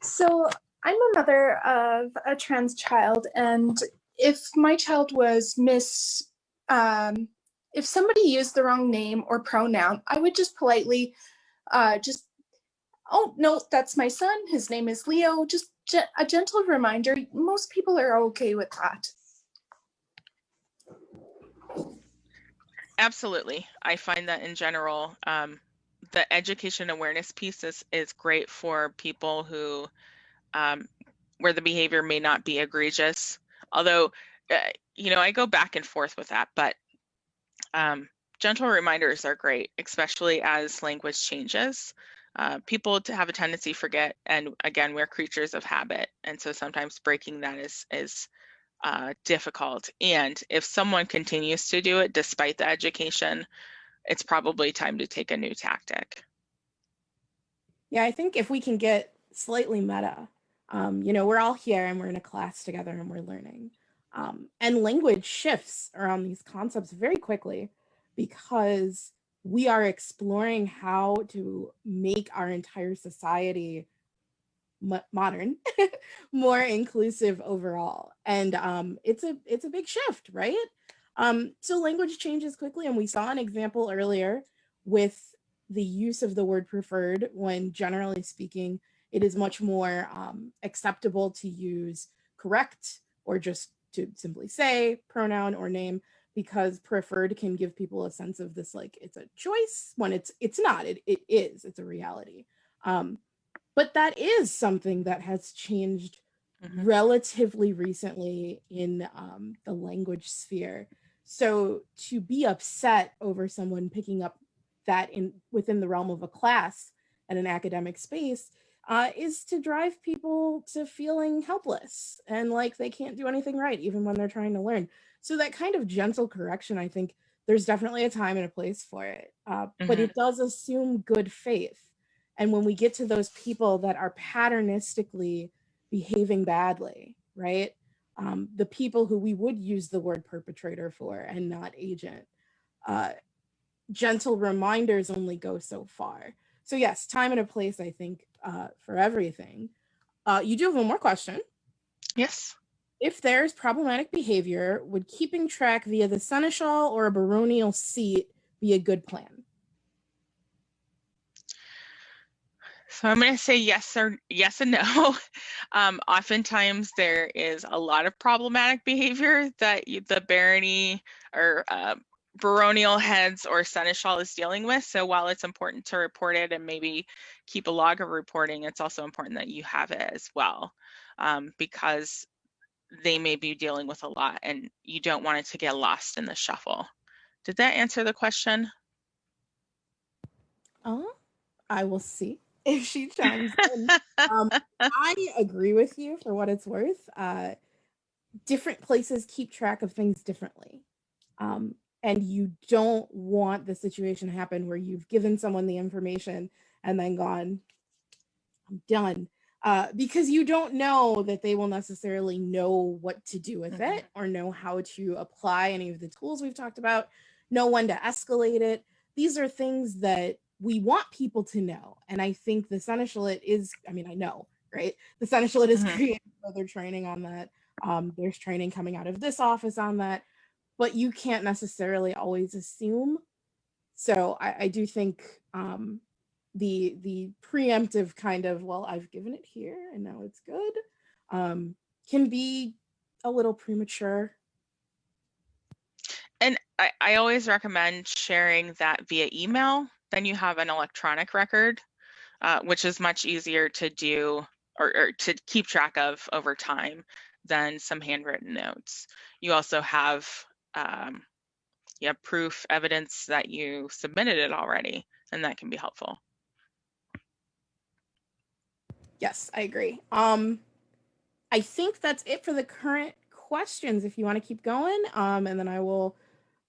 So I'm a mother of a trans child, and if my child was if somebody used the wrong name or pronoun, I would just politely oh, no, that's my son. His name is Leo. Just a gentle reminder. Most people are okay with that. Absolutely. I find that in general, the education awareness piece is great for people who, where the behavior may not be egregious. Although, I go back and forth with that, but gentle reminders are great, especially as language changes. People have a tendency to forget, and again, we're creatures of habit, and so sometimes breaking that is difficult. And if someone continues to do it despite the education, it's probably time to take a new tactic. Yeah, I think if we can get slightly meta, we're all here and we're in a class together and we're learning. And language shifts around these concepts very quickly because we are exploring how to make our entire society modern, more inclusive overall. And it's a big shift, right? So language changes quickly, and we saw an example earlier with the use of the word preferred, when generally speaking, it is much more acceptable to use correct or just to simply say pronoun or name, because preferred can give people a sense of this, like it's a choice, when it's not, it is, it's a reality. But that is something that has changed relatively recently in the language sphere. So to be upset over someone picking up that within the realm of a class and an academic space is to drive people to feeling helpless and like they can't do anything right, even when they're trying to learn. So that kind of gentle correction, I think there's definitely a time and a place for it, but it does assume good faith. And when we get to those people that are patternistically behaving badly, right? The people who we would use the word perpetrator for and not agent, gentle reminders only go so far. So yes, time and a place, I think, for everything. You do have one more question. Yes. If there's problematic behavior, would keeping track via the seneschal or a baronial seat be a good plan? So I'm going to say yes and no. Oftentimes there is a lot of problematic behavior that the barony or baronial heads or seneschal is dealing with. So while it's important to report it and maybe keep a log of reporting, it's also important that you have it as well, because they may be dealing with a lot and you don't want it to get lost in the shuffle. Did that answer the question? I will see if she chimes in. I agree with you for what it's worth. Different places keep track of things differently. And you don't want the situation to happen where you've given someone the information and then gone, I'm done. Because you don't know that they will necessarily know what to do with it or know how to apply any of the tools we've talked about, know when to escalate it. These are things that we want people to know. And I think the seneschalate is, I mean, I know, right? The seneschalate is creating further training on that. There's training coming out of this office on that, but you can't necessarily always assume. So I do think the preemptive kind of, well, I've given it here and now it's good, can be a little premature. And I always recommend sharing that via email. Then you have an electronic record, which is much easier to do or to keep track of over time than some handwritten notes. You also have proof, evidence that you submitted it already, and that can be helpful. Yes, I agree. I think that's it for the current questions. If you want to keep going, and then I will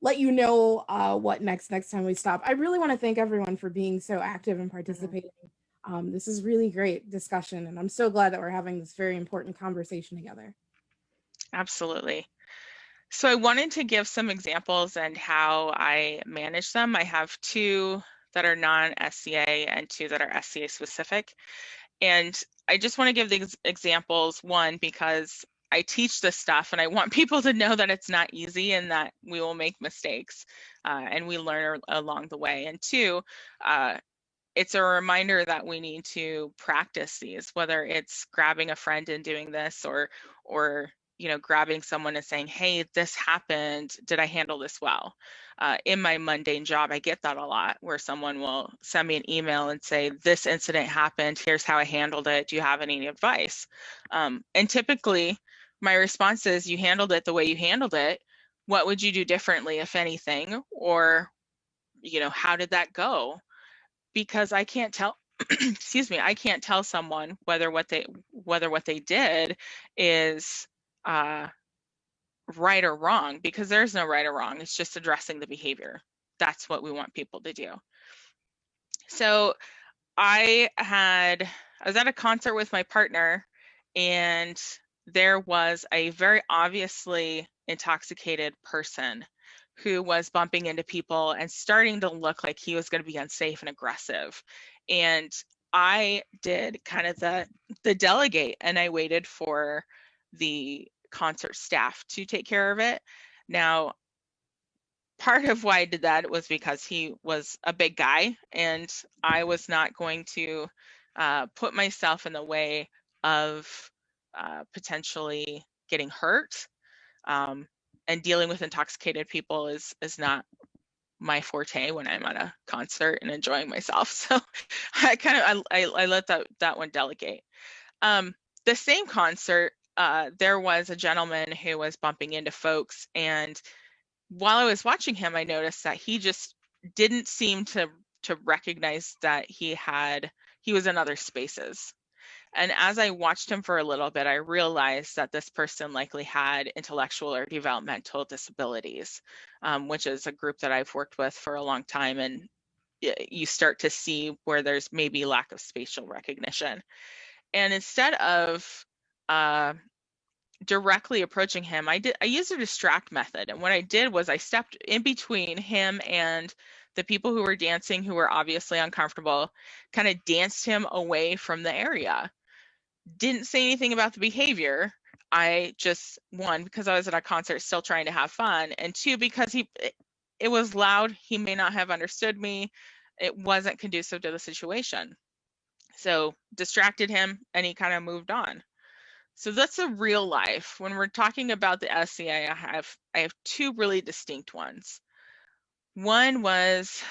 let you know what next time we stop. I really want to thank everyone for being so active and participating. This is really great discussion, and I'm so glad that we're having this very important conversation together. Absolutely. So I wanted to give some examples and how I manage them. I have 2 that are non-SCA and 2 that are SCA specific. And I just want to give these examples, one, because I teach this stuff and I want people to know that it's not easy and that we will make mistakes and we learn along the way. And 2, it's a reminder that we need to practice these, whether it's grabbing a friend and doing this or grabbing someone and saying, hey, this happened, did I handle this well? In my mundane job, I get that a lot, where someone will send me an email and say, this incident happened, here's how I handled it, do you have any advice? And typically my response is, you handled it the way you handled it. What would you do differently, if anything? Or how did that go? Because I can't tell excuse me, I can't tell someone whether what they did is right or wrong, because there's no right or wrong. It's just addressing the behavior. That's what we want people to do. So I was at a concert with my partner, and there was a very obviously intoxicated person who was bumping into people and starting to look like he was going to be unsafe and aggressive. And I did kind of the delegate, and I waited for the concert staff to take care of it. Now, part of why I did that was because he was a big guy, and I was not going to put myself in the way of potentially getting hurt. And dealing with intoxicated people is not my forte when I'm at a concert and enjoying myself. So I let that one delegate. The same concert, there was a gentleman who was bumping into folks, and while I was watching him, I noticed that he just didn't seem to recognize that he was in other spaces. And as I watched him for a little bit, I realized that this person likely had intellectual or developmental disabilities, which is a group that I've worked with for a long time. And you start to see where there's maybe lack of spatial recognition. And instead of directly approaching him, I used a distract method. And what I did was I stepped in between him and the people who were dancing, who were obviously uncomfortable, kind of danced him away from the area. Didn't say anything about the behavior. I just, one, because I was at a concert still trying to have fun, and two, because it was loud. He may not have understood me. It wasn't conducive to the situation. So distracted him, and he kind of moved on. So that's a real life. When we're talking about the SCA, I have two really distinct ones. One was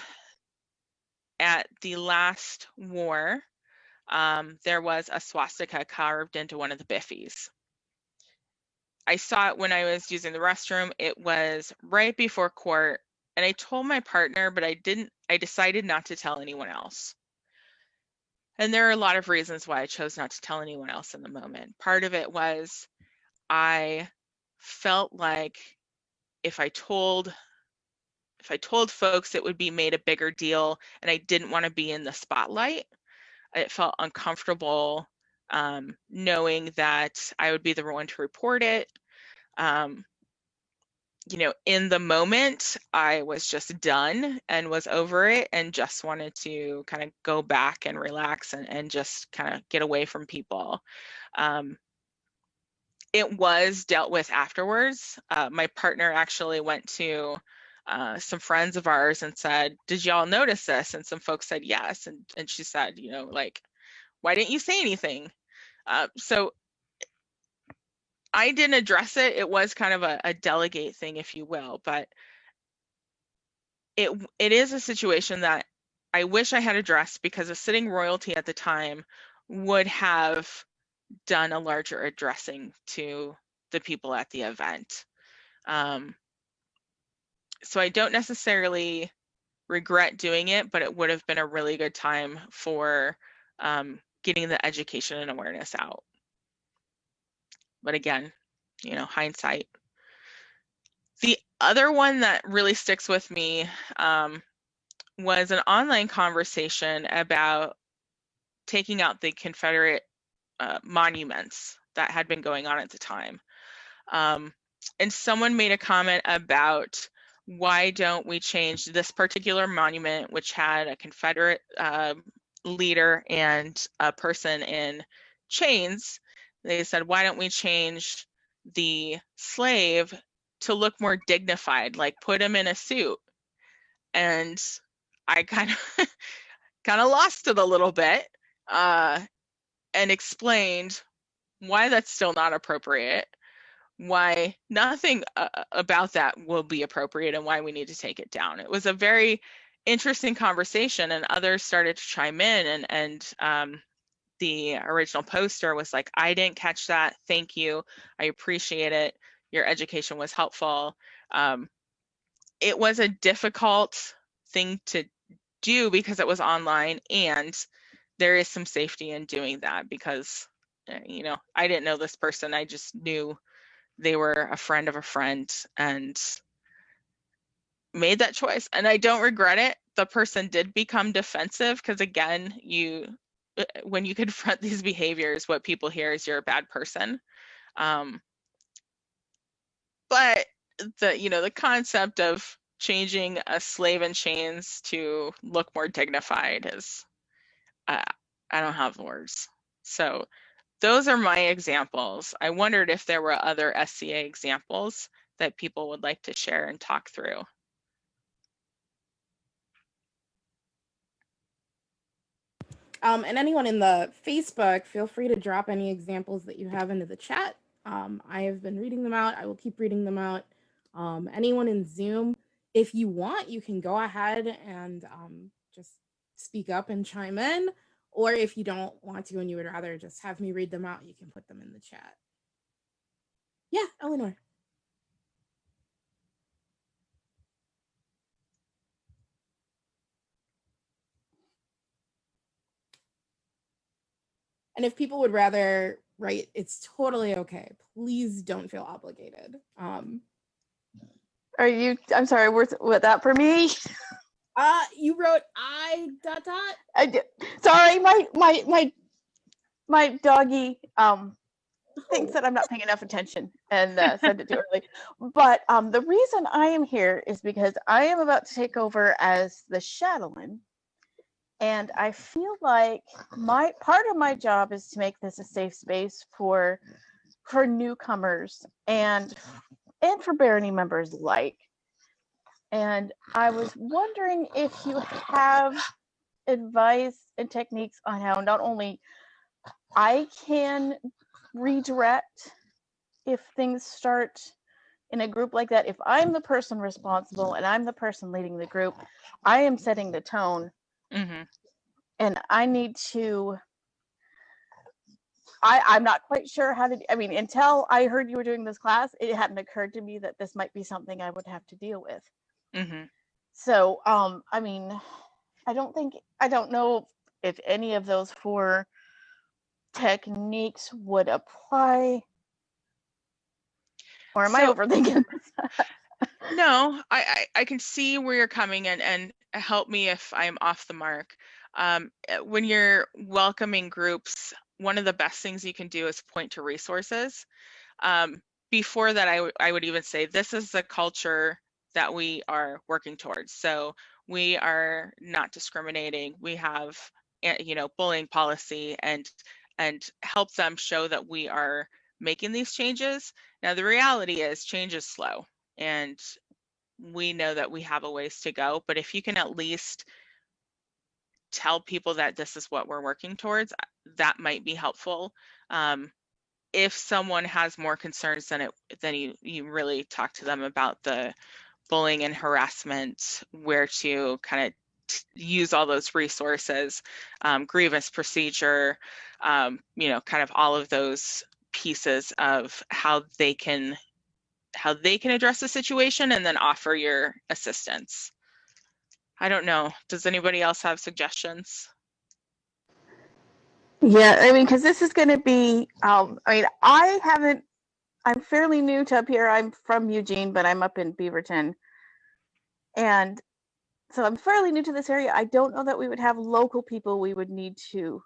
at the last war. There was a swastika carved into one of the biffies. I saw it when I was using the restroom. It was right before court, and I told my partner, but I decided not to tell anyone else. And there are a lot of reasons why I chose not to tell anyone else in the moment. Part of it was I felt like if I told folks, it would be made a bigger deal, and I didn't want to be in the spotlight. It felt uncomfortable knowing that I would be the one to report it. In the moment, I was just done and was over it and just wanted to kind of go back and relax and just kind of get away from people. It was dealt with afterwards. My partner actually went to some friends of ours and said, "Did y'all notice this?" And some folks said yes. And she said, "Why didn't you say anything?" So I didn't address it. It was kind of a delegate thing, if you will, but it is a situation that I wish I had addressed, because a sitting royalty at the time would have done a larger addressing to the people at the event. So I don't necessarily regret doing it, but it would have been a really good time for getting the education and awareness out. But again, hindsight. The other one that really sticks with me was an online conversation about taking out the Confederate monuments that had been going on at the time. And someone made a comment about, why don't we change this particular monument, which had a Confederate leader and a person in chains? They said, why don't we change the slave to look more dignified, like put him in a suit? And I kind of lost it a little bit and explained why that's still not appropriate, why nothing about that will be appropriate, and why we need to take it down. It was a very interesting conversation, and others started to chime in, and the original poster was like, "I didn't catch that. Thank you. I appreciate it. Your education was helpful." It was a difficult thing to do because it was online, and there is some safety in doing that, because I didn't know this person. I just knew they were a friend of a friend and made that choice, and I don't regret it. The person did become defensive, because again, when you confront these behaviors, what people hear is you're a bad person. But the concept of changing a slave in chains to look more dignified is, I don't have words. So those are my examples. I wondered if there were other SCA examples that people would like to share and talk through. And anyone in the Facebook, feel free to drop any examples that you have into the chat. I have been reading them out. I will keep reading them out. Anyone in Zoom, if you want, you can go ahead and just speak up and chime in. Or if you don't want to and you would rather just have me read them out, you can put them in the chat. Yeah, Eleanor. And if people would rather write, it's totally okay. Please don't feel obligated. Are you, I'm sorry, was that for me? You wrote I ... I did. Sorry, my doggy thinks that I'm not paying enough attention and sent it too early. But the reason I am here is because I am about to take over as the Shadowman. And I feel like part of my job is to make this a safe space for newcomers and for Barony members alike. And I was wondering if you have advice and techniques on how not only I can redirect if things start in a group like that. If I'm the person responsible and I'm the person leading the group, I am setting the tone. Mm-hmm. And I need to, I'm not quite sure how to, I mean, until I heard you were doing this class, it hadn't occurred to me that this might be something I would have to deal with. Mm-hmm. So, I mean, I don't know if any of those 4 techniques would apply. Or am I overthinking this? No, I can see where you're coming in, and help me if I'm off the mark. When you're welcoming groups, one of the best things you can do is point to resources. Before that, I would even say this is the culture that we are working towards. So we are not discriminating. We have, bullying policy, and help them show that we are making these changes. Now, the reality is change is slow, and we know that we have a ways to go, but if you can at least tell people that this is what we're working towards, that might be helpful. If someone has more concerns, then you really talk to them about the bullying and harassment, where to kind of use all those resources, grievance procedure, kind of all of those pieces of how they can address the situation, and then offer your assistance. I don't know. Does anybody else have suggestions? Yeah, I mean, because this is going to be, I'm fairly new to up here. I'm from Eugene, but I'm up in Beaverton. And so I'm fairly new to this area. I don't know that we would have local people we would need to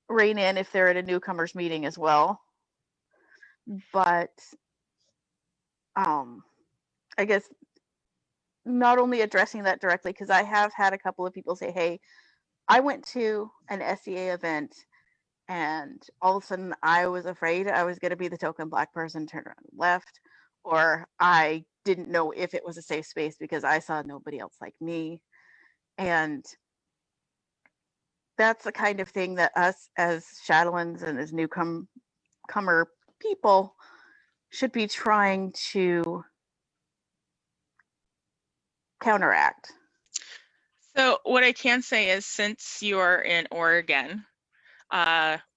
rein in if they're at a newcomers meeting as well. But I guess not only addressing that directly, because I have had a couple of people say, hey, I went to an SCA event and all of a sudden I was afraid I was going to be the token Black person turned around and left, or I didn't know if it was a safe space because I saw nobody else like me. And that's the kind of thing that us as Shadowlands and as newcomer people should be trying to counteract. So what I can say is, since you are in Oregon,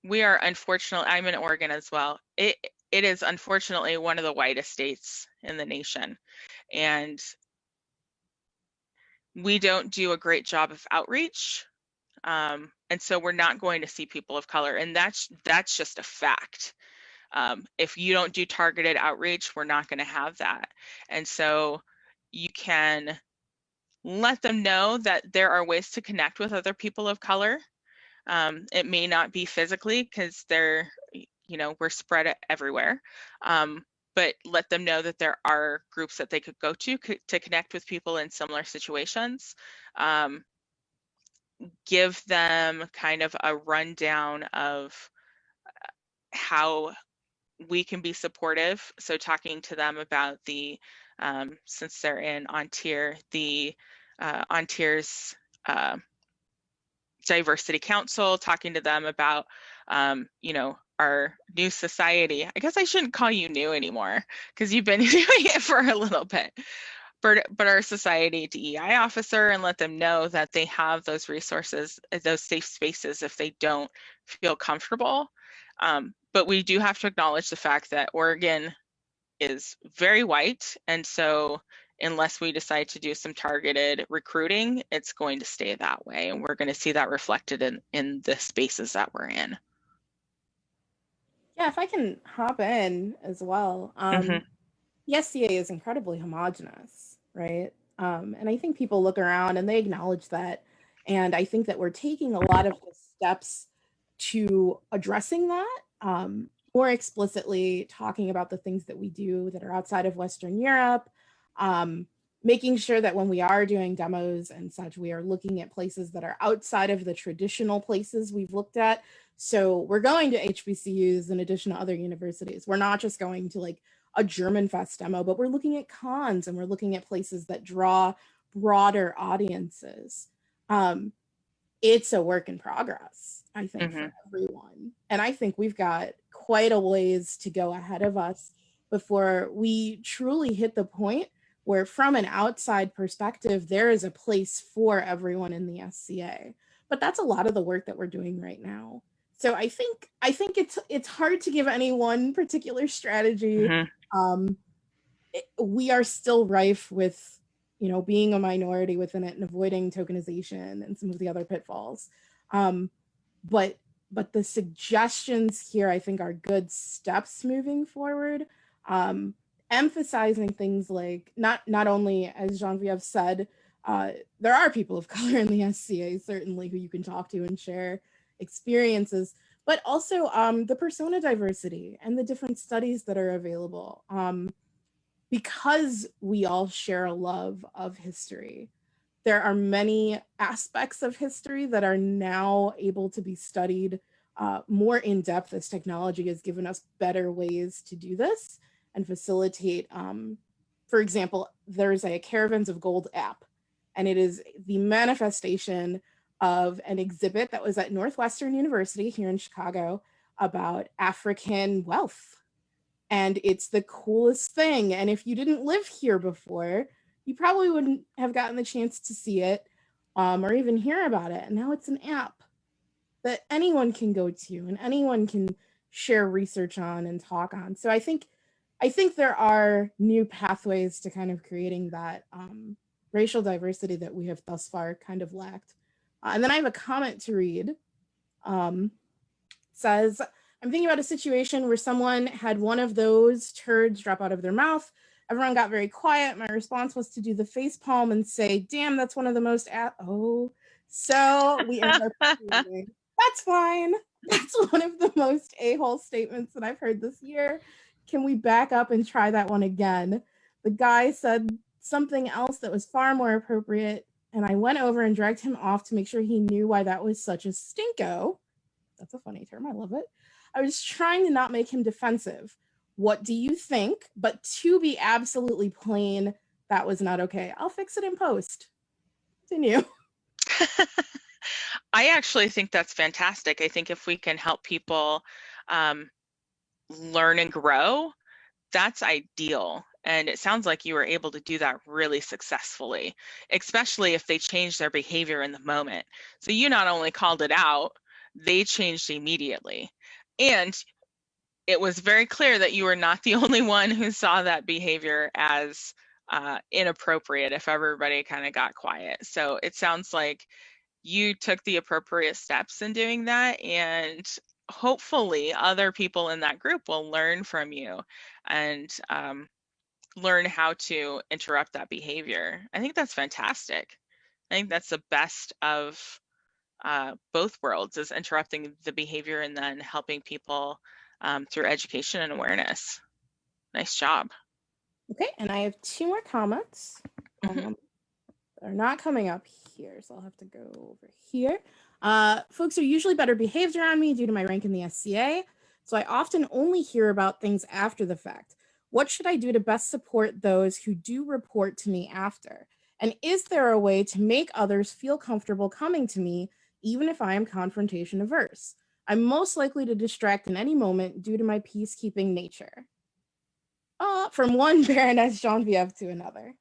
we are unfortunately, I'm in Oregon as well. It is unfortunately one of the whitest states in the nation. And we don't do a great job of outreach. And so we're not going to see people of color. And that's just a fact. If you don't do targeted outreach, we're not going to have that. And so you can let them know that there are ways to connect with other people of color. It may not be physically because we're spread everywhere. But let them know that there are groups that they could go to connect with people in similar situations. Give them kind of a rundown of how we can be supportive. So talking to them about the, since they're in Ontier, the Ontier's Diversity Council, talking to them about, our new society. I guess I shouldn't call you new anymore because you've been doing it for a little bit. But our society DEI officer, and let them know that they have those resources, those safe spaces if they don't feel comfortable. But we do have to acknowledge the fact that Oregon is very white. And so unless we decide to do some targeted recruiting, it's going to stay that way. And we're going to see that reflected in the spaces that we're in. Yeah, if I can hop in as well. The SCA is incredibly homogenous, right? And I think people look around and they acknowledge that. And I think that we're taking a lot of the steps to addressing that more explicitly talking about the things that we do that are outside of Western Europe, making sure that when we are doing demos and such, we are looking at places that are outside of the traditional places we've looked at. So we're going to HBCUs in addition to other universities. We're not just going to like a German Fest demo, but we're looking at cons and we're looking at places that draw broader audiences. It's a work in progress, I think, for everyone. And I think we've got quite a ways to go ahead of us before we truly hit the point where, from an outside perspective, there is a place for everyone in the SCA. But that's a lot of the work that we're doing right now. So I think it's hard to give any one particular strategy. We are still rife with, you know, being a minority within it and avoiding tokenization and some of the other pitfalls. But the suggestions here, I think, are good steps moving forward. Emphasizing things like not only, as Genevieve said, there are people of color in the SCA, certainly, who you can talk to and share experiences, but also the persona diversity and the different studies that are available. Because we all share a love of history, there are many aspects of history that are now able to be studied more in depth as technology has given us better ways to do this and facilitate. For example, there's a Caravans of Gold app, and it is the manifestation of an exhibit that was at Northwestern University here in Chicago about African wealth. And it's the coolest thing. And if you didn't live here before, you probably wouldn't have gotten the chance to see it or even hear about it. And now it's an app that anyone can go to and anyone can share research on and talk on. So I think there are new pathways to kind of creating that racial diversity that we have thus far kind of lacked. And then I have a comment to read. Says, I'm thinking about a situation where someone had one of those turds drop out of their mouth. Everyone got very quiet. My response was to do the face palm and say, damn, that's one of the most, so we end up that's fine. That's one of the most a-hole statements that I've heard this year. Can we back up and try that one again? The guy said something else that was far more appropriate, and I went over and dragged him off to make sure he knew why that was such a stinko. That's a funny term. I love it. I was trying to not make him defensive. What do you think? But to be absolutely plain, that was not okay. I'll fix it in post. Continue. I actually think that's fantastic. I think if we can help people learn and grow, that's ideal. And it sounds like you were able to do that really successfully, especially if they change their behavior in the moment. So you not only called it out, they changed immediately. And it was very clear that you were not the only one who saw that behavior as inappropriate if everybody kind of got quiet. So it sounds like you took the appropriate steps in doing that, and hopefully other people in that group will learn from you and learn how to interrupt that behavior. I think that's fantastic. I think that's the best of both worlds, is interrupting the behavior and then helping people through education and awareness. Nice job. Okay, and I have 2 more comments. They're not coming up here, so I'll have to go over here. Folks are usually better behaved around me due to my rank in the SCA, so I often only hear about things after the fact. What should I do to best support those who do report to me after? And is there a way to make others feel comfortable coming to me, even if I am confrontation averse? I'm most likely to distract in any moment due to my peacekeeping nature. From one Baroness Genevieve to another.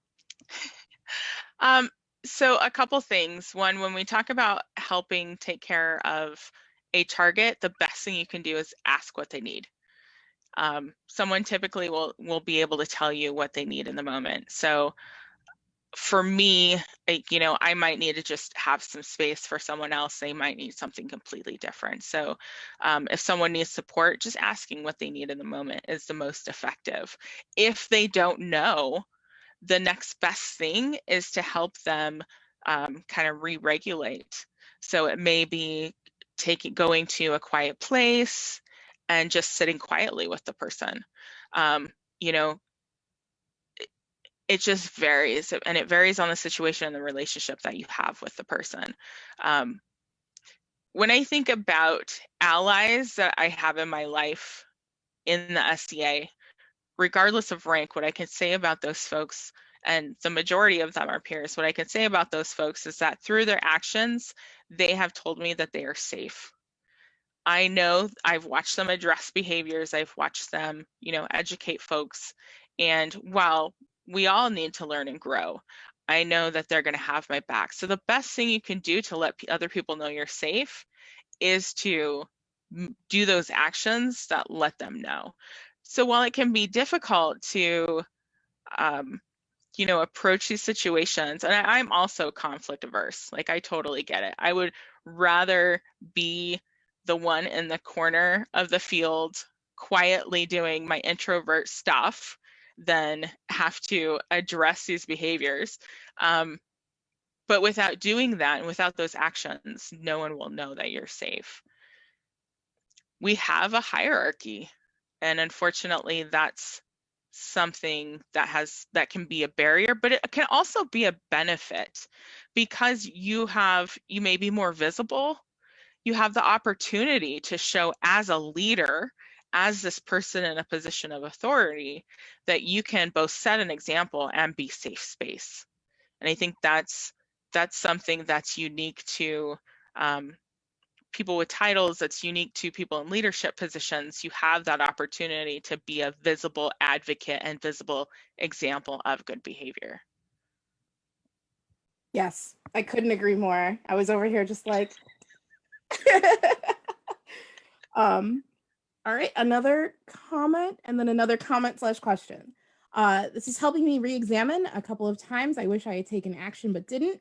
So a couple things. One, when we talk about helping take care of a target, the best thing you can do is ask what they need. Someone typically will be able to tell you what they need in the moment. So for me, I might need to just have some space. For someone else, they might need something completely different. So if someone needs support, just asking what they need in the moment is the most effective. If they don't know, the next best thing is to help them kind of re-regulate. So it may be going to a quiet place, and just sitting quietly with the person. You know, it just varies, and it varies on the situation and the relationship that you have with the person. When I think about allies that I have in my life in the SCA, regardless of rank, what I can say about those folks, and the majority of them are peers, what I can say about those folks is that through their actions, they have told me that they are safe. I know I've watched them address behaviors, I've watched them, you know, educate folks. And while we all need to learn and grow, I know that they're going to have my back. So the best thing you can do to let other people know you're safe is to do those actions that let them know. So while it can be difficult to, you know, approach these situations, and I'm also conflict averse, like I totally get it. I would rather be the one in the corner of the field quietly doing my introvert stuff than have to address these behaviors. But without doing that and without those actions, no one will know that you're safe. We have a hierarchy, and unfortunately that's something that can be a barrier, but it can also be a benefit, because you may be more visible. You have the opportunity to show as a leader, as this person in a position of authority, that you can both set an example and be safe space. And I think that's something that's unique to people with titles, that's unique to people in leadership positions. You have that opportunity to be a visible advocate and visible example of good behavior. Yes, I couldn't agree more. I was over here just like, all right, another comment, and then another comment / question. This is helping me re-examine a couple of times. I wish I had taken action, but didn't.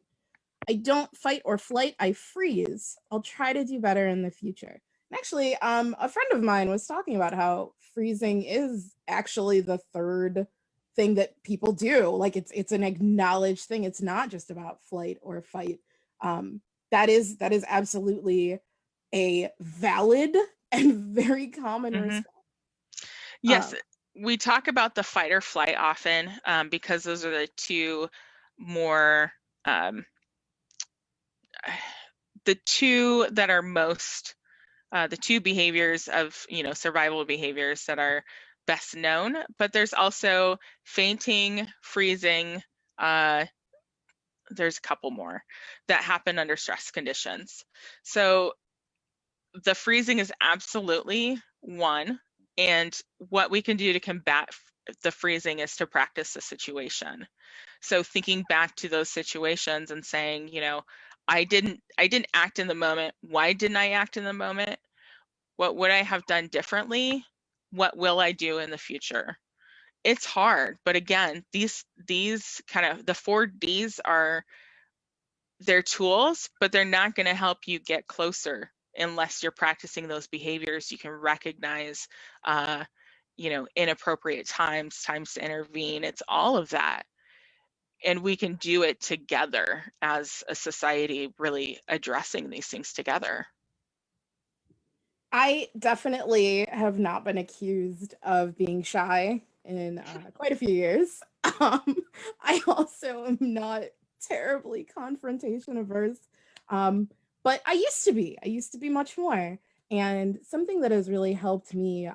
I don't fight or flight, I freeze. I'll try to do better in the future. And actually, a friend of mine was talking about how freezing is actually the third thing that people do. Like it's an acknowledged thing. It's not just about flight or fight. That is absolutely a valid and very common response. Yes, we talk about the fight or flight often because those are the two more the two that are most the two behaviors of, you know, survival behaviors that are best known. But there's also fainting, freezing. There's a couple more that happen under stress conditions. So the freezing is absolutely one, and what we can do to combat the freezing is to practice the situation. So thinking back to those situations and saying, you know, I didn't act in the moment. Why didn't I act in the moment? What would I have done differently? What will I do in the future? It's hard, but again, these kind of the 4 Ds are their tools, but they're not going to help you get closer unless you're practicing those behaviors. You can recognize, you know, inappropriate times to intervene. It's all of that. And we can do it together as a society, really addressing these things together. I definitely have not been accused of being shy in quite a few years. I also am not terribly confrontation averse, but I used to be much more. And something that has really helped me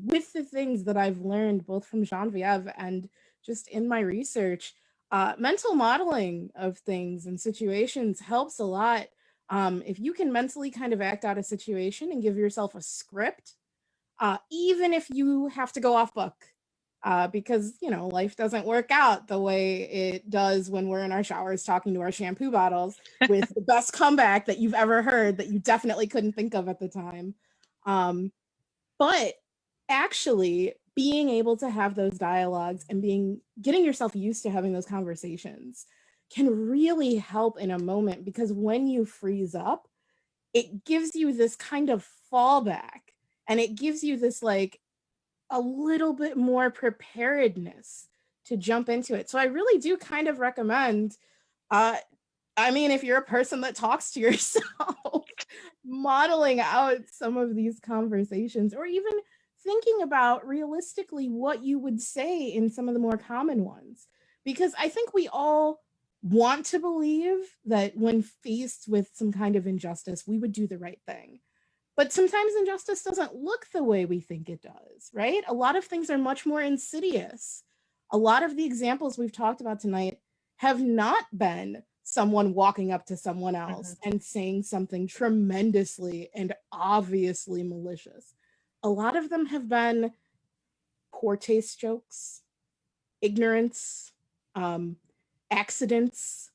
with the things that I've learned both from Genevieve and just in my research, mental modeling of things and situations helps a lot. If you can mentally kind of act out a situation and give yourself a script, even if you have to go off book, because, you know, life doesn't work out the way it does when we're in our showers talking to our shampoo bottles with the best comeback that you've ever heard that you definitely couldn't think of at the time. But actually being able to have those dialogues and getting yourself used to having those conversations can really help in a moment, because when you freeze up, it gives you this kind of fallback, and it gives you this like a little bit more preparedness to jump into it. So I really do kind of recommend, I mean, if you're a person that talks to yourself, modeling out some of these conversations, or even thinking about realistically what you would say in some of the more common ones. Because I think we all want to believe that when faced with some kind of injustice, we would do the right thing. But sometimes injustice doesn't look the way we think it does, right? A lot of things are much more insidious. A lot of the examples we've talked about tonight have not been someone walking up to someone else and saying something tremendously and obviously malicious. A lot of them have been poor taste jokes, ignorance, accidents.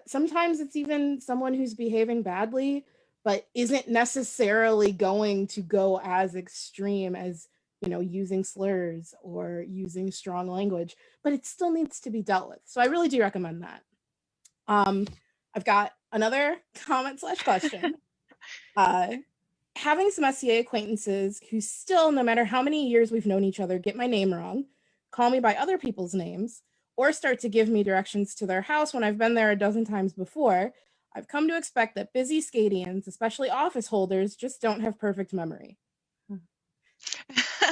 Sometimes it's even someone who's behaving badly, but isn't necessarily going to go as extreme as, using slurs or using strong language, but it still needs to be dealt with. So I really do recommend that. I've got another comment / question. Having some SCA acquaintances who still, no matter how many years we've known each other, get my name wrong, call me by other people's names, or start to give me directions to their house when I've been there a dozen times before, I've come to expect that busy Scadians, especially office holders, just don't have perfect memory.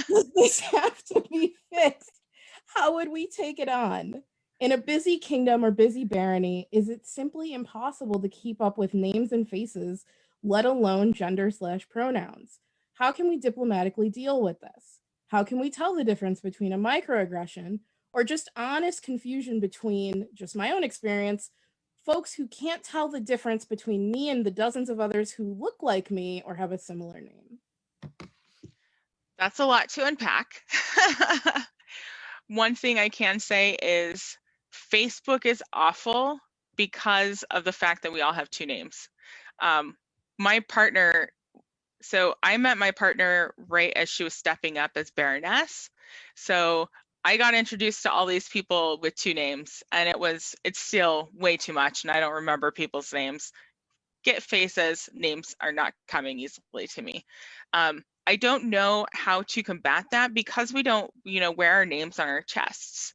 Does this have to be fixed? How would we take it on? In a busy kingdom or busy barony, is it simply impossible to keep up with names and faces, let alone gender / pronouns? How can we diplomatically deal with this? How can we tell the difference between a microaggression or just honest confusion between just my own experience, folks who can't tell the difference between me and the dozens of others who look like me or have a similar name? That's a lot to unpack. One thing I can say is Facebook is awful because of the fact that we all have two names. My partner, so I met my partner right as she was stepping up as Baroness. So I got introduced to all these people with two names, and it's still way too much, and I don't remember people's names. Get faces, names are not coming easily to me. I don't know how to combat that because we don't, wear our names on our chests.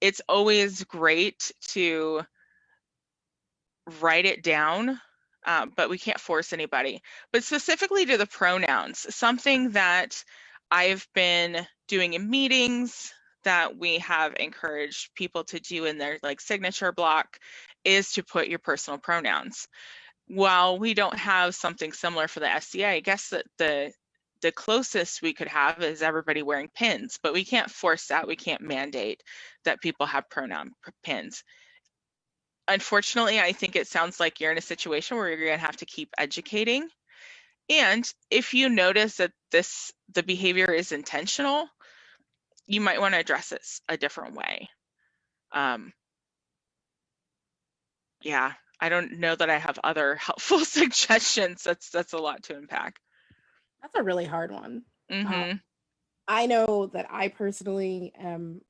It's always great to write it down, but we can't force anybody. But specifically to the pronouns, something that I've been doing in meetings that we have encouraged people to do in their signature block is to put your personal pronouns. While we don't have something similar for the SCA, I guess that the closest we could have is everybody wearing pins, but we can't force that. We can't mandate that people have pronoun pins. Unfortunately, I think it sounds like you're in a situation where you're going to have to keep educating. And if you notice that the behavior is intentional, you might want to address it a different way. Yeah, I don't know that I have other helpful suggestions. That's a lot to unpack. That's a really hard one. Mm-hmm. I know that I personally am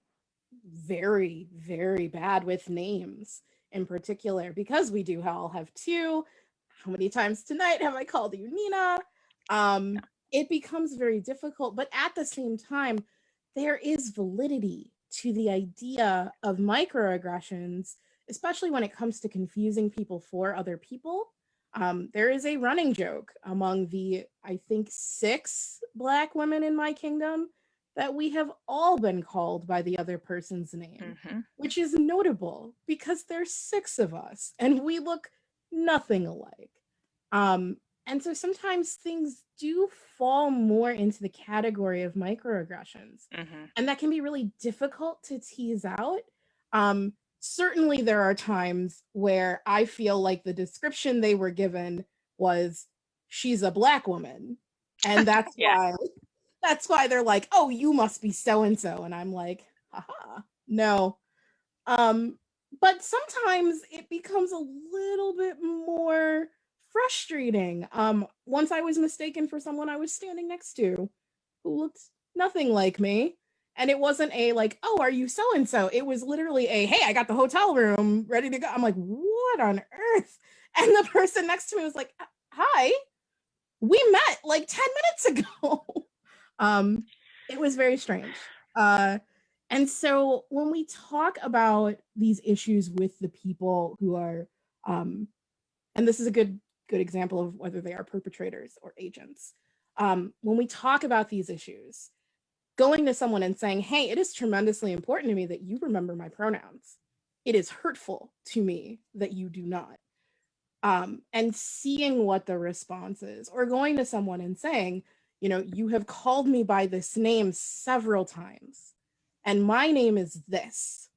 very, very bad with names in particular, because we do all have two. How many times tonight have I called you Nina? It becomes very difficult, but at the same time, there is validity to the idea of microaggressions, especially when it comes to confusing people for other people. There is a running joke among the, I think, 6 Black women in my kingdom that we have all been called by the other person's name, which is notable because there's 6 of us and we look nothing alike. And so sometimes things do fall more into the category of microaggressions, and that can be really difficult to tease out. Certainly there are times where I feel like the description they were given was, she's a Black woman, and that's yeah. That's why they're like, oh, you must be so-and-so. And I'm like, haha, no. But sometimes it becomes a little bit more frustrating. Once I was mistaken for someone I was standing next to who looked nothing like me. And it wasn't a like, oh, are you so-and-so? It was literally a, hey, I got the hotel room ready to go. I'm like, what on earth? And the person next to me was like, hi, we met like 10 minutes ago. It was very strange. And so when we talk about these issues with the people who are, and this is a good good example of whether they are perpetrators or agents. When we talk about these issues, going to someone and saying, hey, it is tremendously important to me that you remember my pronouns. It is hurtful to me that you do not. And seeing what the response is, or going to someone and saying, you know, you have called me by this name several times, and my name is this.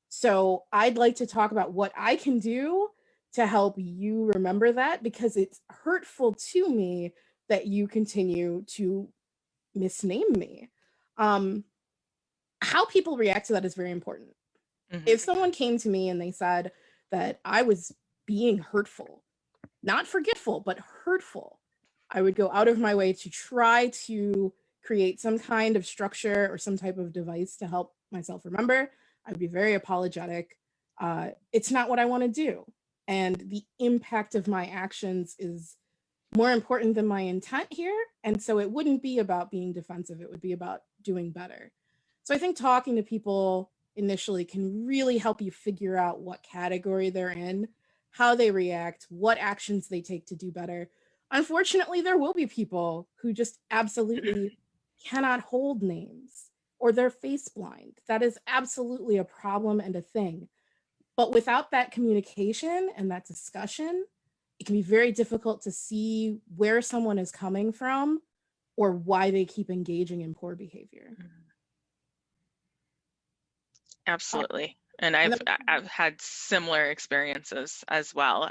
So I'd like to talk about what I can do to help you remember that, because it's hurtful to me that you continue to misname me. How people react to that is very important. If someone came to me and they said that I was being hurtful, not forgetful, but hurtful, I would go out of my way to try to create some kind of structure or some type of device to help myself remember. I would be very apologetic. It's not what I want to do. And the impact of my actions is more important than my intent here. And so it wouldn't be about being defensive. It would be about doing better. So I think talking to people initially can really help you figure out what category they're in, how they react, what actions they take to do better. Unfortunately, there will be people who just absolutely cannot hold names, or they're face blind. That is absolutely a problem and a thing. But without that communication and that discussion, it can be very difficult to see where someone is coming from or why they keep engaging in poor behavior. Absolutely. And I've had similar experiences as well,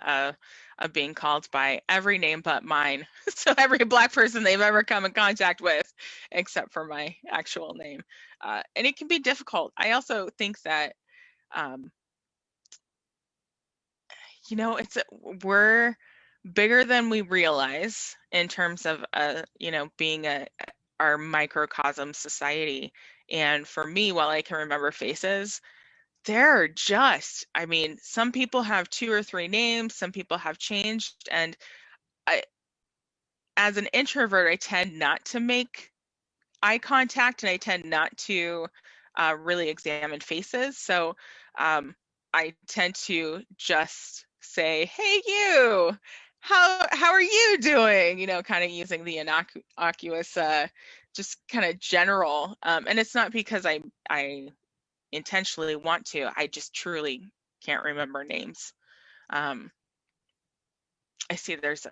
of being called by every name but mine. So every Black person they've ever come in contact with, except for my actual name. And it can be difficult. I also think that, you know, we're bigger than we realize in terms of, you know, being our microcosm society. And for me, while I can remember faces, they're just, I mean, some people have 2 or 3 names, some people have changed. And as an introvert, I tend not to make eye contact, and I tend not to really examine faces. So I tend to just say, hey, you, how are you doing? You know, kind of using the innocuous, just kind of general. And it's not because I intentionally want to, I just truly can't remember names. I see there's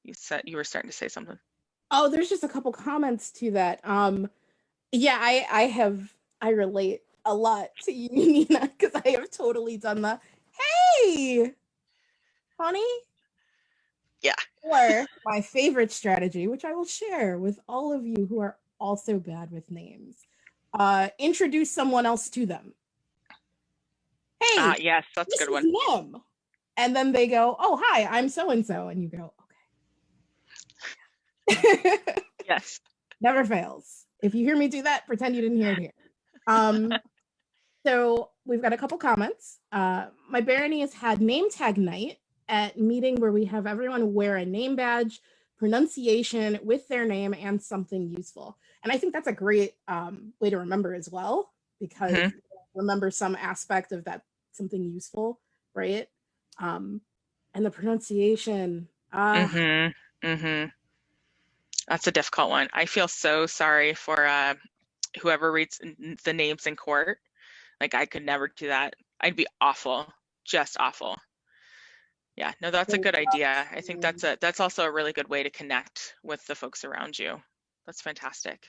you said you were starting to say something. Oh, there's just a couple comments to that. Yeah, I relate a lot to you, Nina, because I have totally done the, hey, honey. Yeah. Or my favorite strategy, which I will share with all of you who are also bad with names. Introduce someone else to them. Hey, yes, that's a good one. Them. And then they go, oh, hi, I'm so-and-so. And you go, okay. Yes. Never fails. If you hear me do that, pretend you didn't hear it here. So we've got a couple comments. My Baroness had name tag night at meeting where we have everyone wear a name badge, pronunciation with their name, and something useful. And I think that's a great way to remember as well, because remember some aspect of that something useful, right? And the pronunciation. That's a difficult one. I feel so sorry for whoever reads the names in court. Like, I could never do that. I'd be awful, just awful. Yeah, no, that's a good idea. I think that's also a really good way to connect with the folks around you. That's fantastic.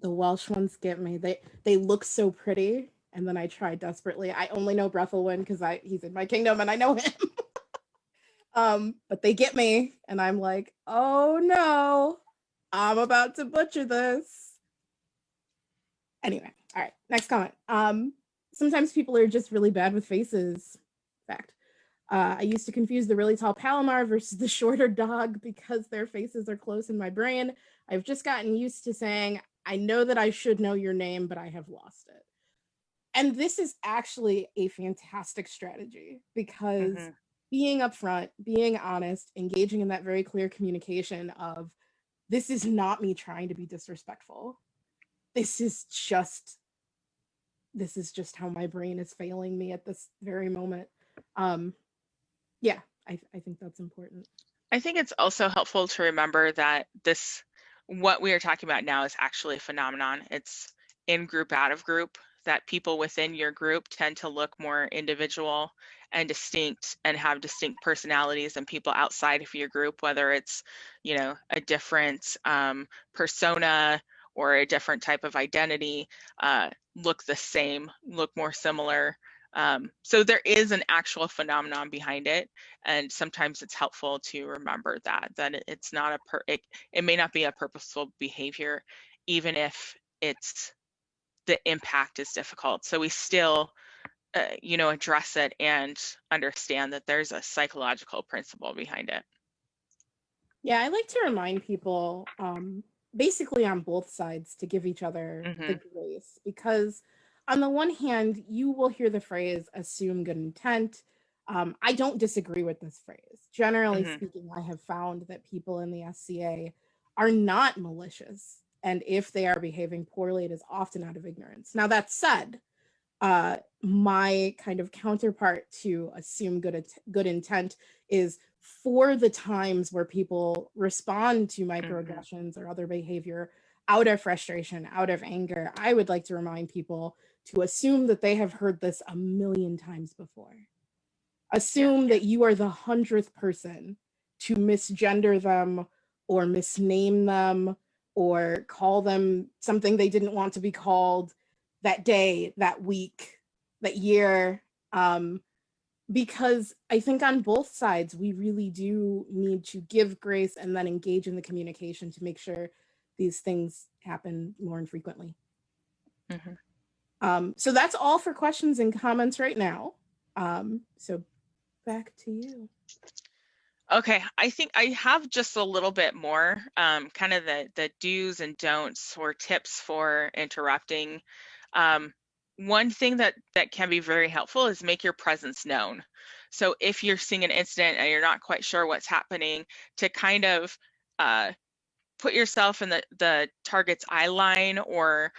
The Welsh ones get me. They look so pretty, and then I try desperately. I only know Breathelwyn because he's in my kingdom and I know him. But they get me, and I'm like, oh no, I'm about to butcher this. Anyway, all right, next comment. Sometimes people are just really bad with faces. Fact. I used to confuse the really tall Palomar versus the shorter dog because their faces are close in my brain. I've just gotten used to saying, I know that I should know your name, but I have lost it. And this is actually a fantastic strategy, because being upfront, being honest, engaging in that very clear communication of, this is not me trying to be disrespectful. This is just how my brain is failing me at this very moment. Yeah, I think that's important. I think it's also helpful to remember that what we are talking about now is actually a phenomenon. It's in group, out of group, that people within your group tend to look more individual and distinct and have distinct personalities than people outside of your group, whether it's, a different persona or a different type of identity, look the same, look more similar. So there is an actual phenomenon behind it, and sometimes it's helpful to remember that it's not it may not be a purposeful behavior, even if the impact is difficult. So we still address it and understand that there's a psychological principle behind it. Yeah, I like to remind people, basically on both sides, to give each other the grace, because on the one hand, you will hear the phrase assume good intent. I don't disagree with this phrase. Generally speaking, I have found that people in the SCA are not malicious, and if they are behaving poorly, it is often out of ignorance. Now, that said, my kind of counterpart to assume good intent is, for the times where people respond to microaggressions or other behavior out of frustration, out of anger, I would like to remind people to assume that they have heard this a million times before. Assume that you are the 100th person to misgender them or misname them or call them something they didn't want to be called that day, that week, that year. Because I think on both sides, we really do need to give grace and then engage in the communication to make sure these things happen more infrequently. So that's all for questions and comments right now. So back to you. Okay, I think I have just a little bit more, kind of the do's and don'ts or tips for interrupting. One thing that can be very helpful is make your presence known. So if you're seeing an incident and you're not quite sure what's happening, to kind of put yourself in the target's eye line, or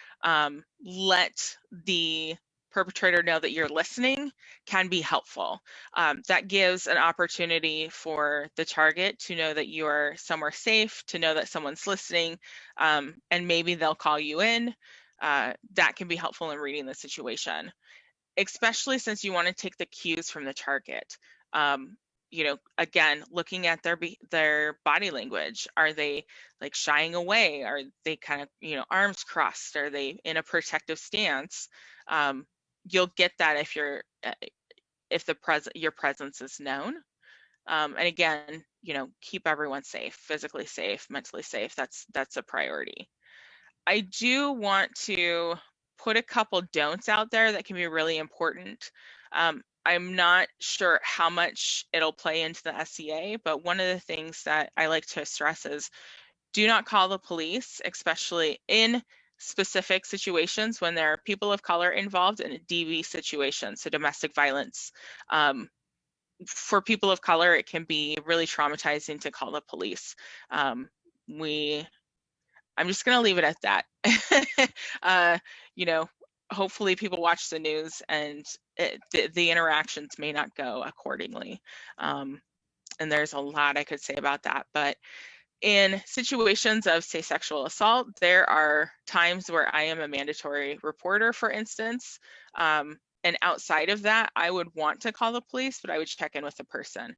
let the perpetrator know that you're listening, can be helpful. That gives an opportunity for the target to know that you are somewhere safe, to know that someone's listening, and maybe they'll call you in. That can be helpful in reading the situation, especially since you want to take the cues from the target. Again, looking at their body language. Are they like shying away? Are they kind of, arms crossed? Are they in a protective stance? You'll get that if your presence is known. And again, keep everyone safe, physically safe, mentally safe. That's a priority. I do want to put a couple don'ts out there that can be really important. I'm not sure how much it'll play into the SCA, but one of the things that I like to stress is, do not call the police, especially in specific situations when there are people of color involved in a DV situation, so domestic violence. For people of color, it can be really traumatizing to call the police. I'm just going to leave it at that. Hopefully people watch the news and the interactions may not go accordingly. And there's a lot I could say about that. But in situations of, say, sexual assault, there are times where I am a mandatory reporter, for instance. And outside of that, I would want to call the police, but I would check in with the person.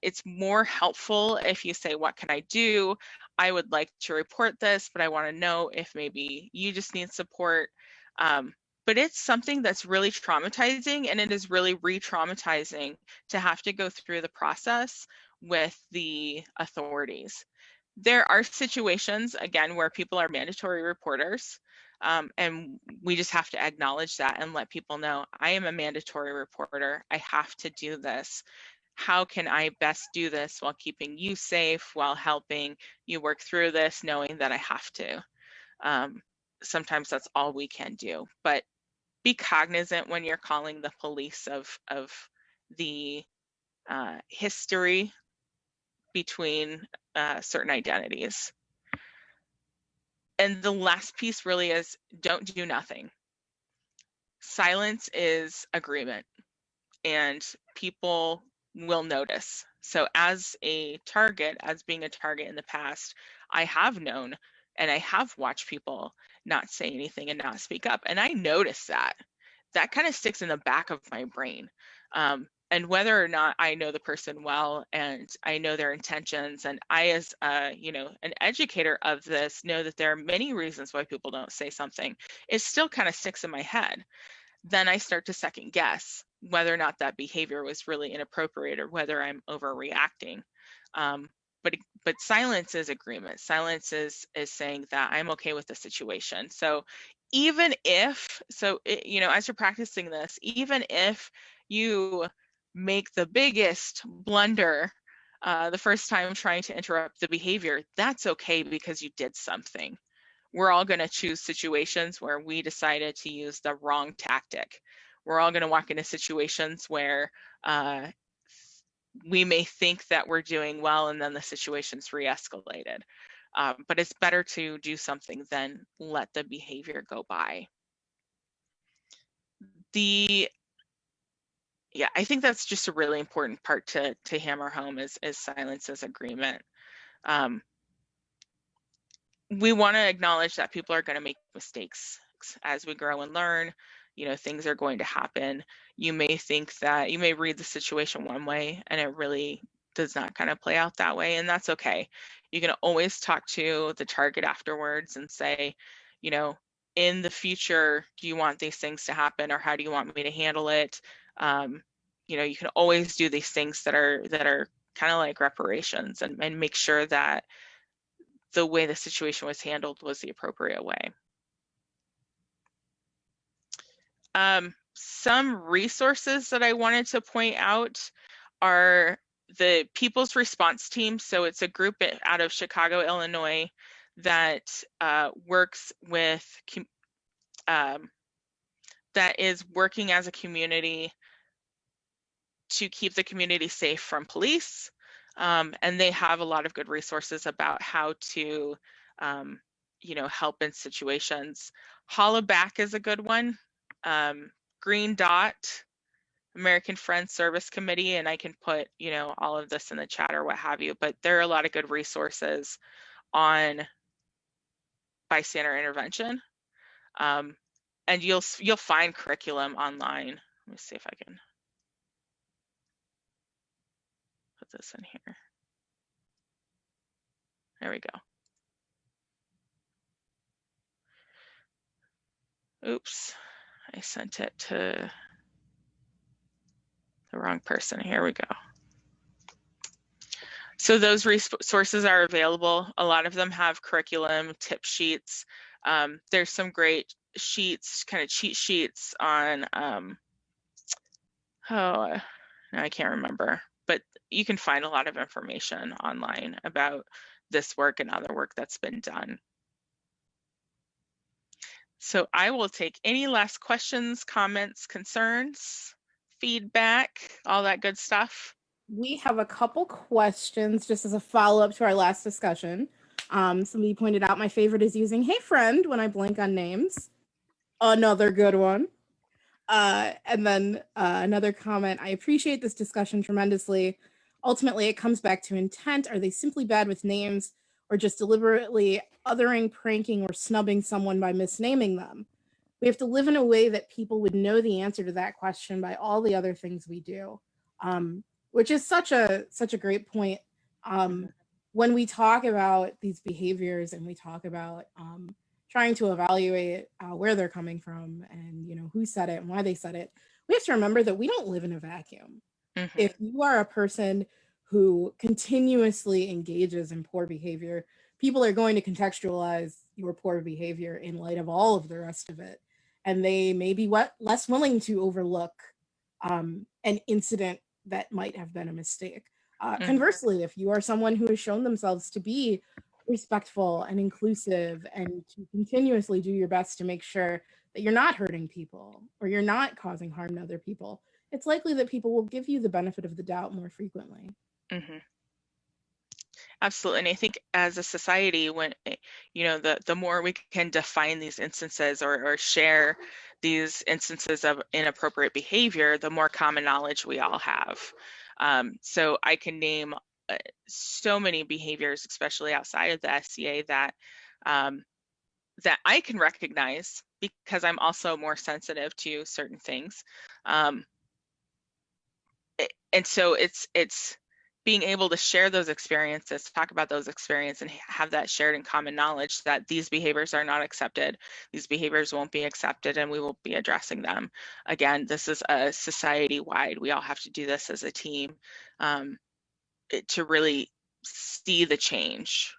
It's more helpful if you say, what can I do? I would like to report this, but I want to know if maybe you just need support. But it's something that's really traumatizing, and it is really re-traumatizing to have to go through the process with the authorities. There are situations, again, where people are mandatory reporters, and we just have to acknowledge that and let people know, I am a mandatory reporter. I have to do this. How can I best do this while keeping you safe, while helping you work through this, knowing that I have to? Sometimes that's all we can do. But be cognizant when you're calling the police of the history between certain identities. And the last piece really is, don't do nothing. Silence is agreement, and people will notice. So as a target, as being a target in the past, I have known and I have watched people not say anything and not speak up. And I notice that. That kind of sticks in the back of my brain. And whether or not I know the person well and I know their intentions, and I, as you know, an educator of this, know that there are many reasons why people don't say something, it still kind of sticks in my head. Then I start to second guess whether or not that behavior was really inappropriate or whether I'm overreacting. But silence is agreement. Silence is saying that I'm okay with the situation. So even if, you know, as you're practicing this, even if you make the biggest blunder the first time trying to interrupt the behavior, that's okay because you did something. We're all going to choose situations where we decided to use the wrong tactic. We're all going to walk into situations where we may think that we're doing well and then the situation's re-escalated. But it's better to do something than let the behavior go by. Yeah, I think that's just a really important part to hammer home is silence as agreement. We want to acknowledge that people are going to make mistakes as we grow and learn. You know, things are going to happen. You may think that you may read the situation one way and it really does not kind of play out that way, and that's okay. You can always talk to the target afterwards and say, you know, in the future, do you want these things to happen, or how do you want me to handle it? You know, you can always do these things that are kind of like reparations, and make sure that the way the situation was handled was the appropriate way. Some resources that I wanted to point out are the People's Response Team. So it's a group out of Chicago, Illinois, that works with, that is working as a community to keep the community safe from police. And they have a lot of good resources about how to, you know, help in situations. Hollaback is a good one. Green Dot, American Friends Service Committee, and I can put, you know, all of this in the chat or what have you, but there are a lot of good resources on bystander intervention. And you'll find curriculum online. Let me see if I can put this in here. There we go. Oops, I sent it to the wrong person. Here we go. So those resources are available. A lot of them have curriculum, tip sheets. There's some great sheets, kind of cheat sheets on, I can't remember, but you can find a lot of information online about this work and other work that's been done. So I will take any last questions, comments, concerns, feedback, all that good stuff. We have a couple questions just as a follow-up to our last discussion. Somebody pointed out my favorite is using "Hey friend" when I blank on names. Another good one. And then another comment, I appreciate this discussion tremendously. Ultimately, it comes back to intent. Are they simply bad with names, or just deliberately othering, pranking, or snubbing someone by misnaming them? We have to live in a way that people would know the answer to that question by all the other things we do, which is such a great point. When we talk about these behaviors and we talk about trying to evaluate where they're coming from and, you know, who said it and why they said it, we have to remember that we don't live in a vacuum. Mm-hmm. If you are a person who continuously engages in poor behavior, people are going to contextualize your poor behavior in light of all of the rest of it. And they may be less willing to overlook an incident that might have been a mistake. Conversely, if you are someone who has shown themselves to be respectful and inclusive and to continuously do your best to make sure that you're not hurting people or you're not causing harm to other people, it's likely that people will give you the benefit of the doubt more frequently. Mm-hmm. Absolutely. And I think as a society, when, you know, the more we can define these instances or share these instances of inappropriate behavior, the more common knowledge we all have. So I can name so many behaviors, especially outside of the SCA, that that I can recognize because I'm also more sensitive to certain things. And so it's being able to share those experiences, talk about those experiences, and have that shared and common knowledge that these behaviors are not accepted, these behaviors won't be accepted, and we will be addressing them. Again, this is a society-wide, we all have to do this as a team to really see the change.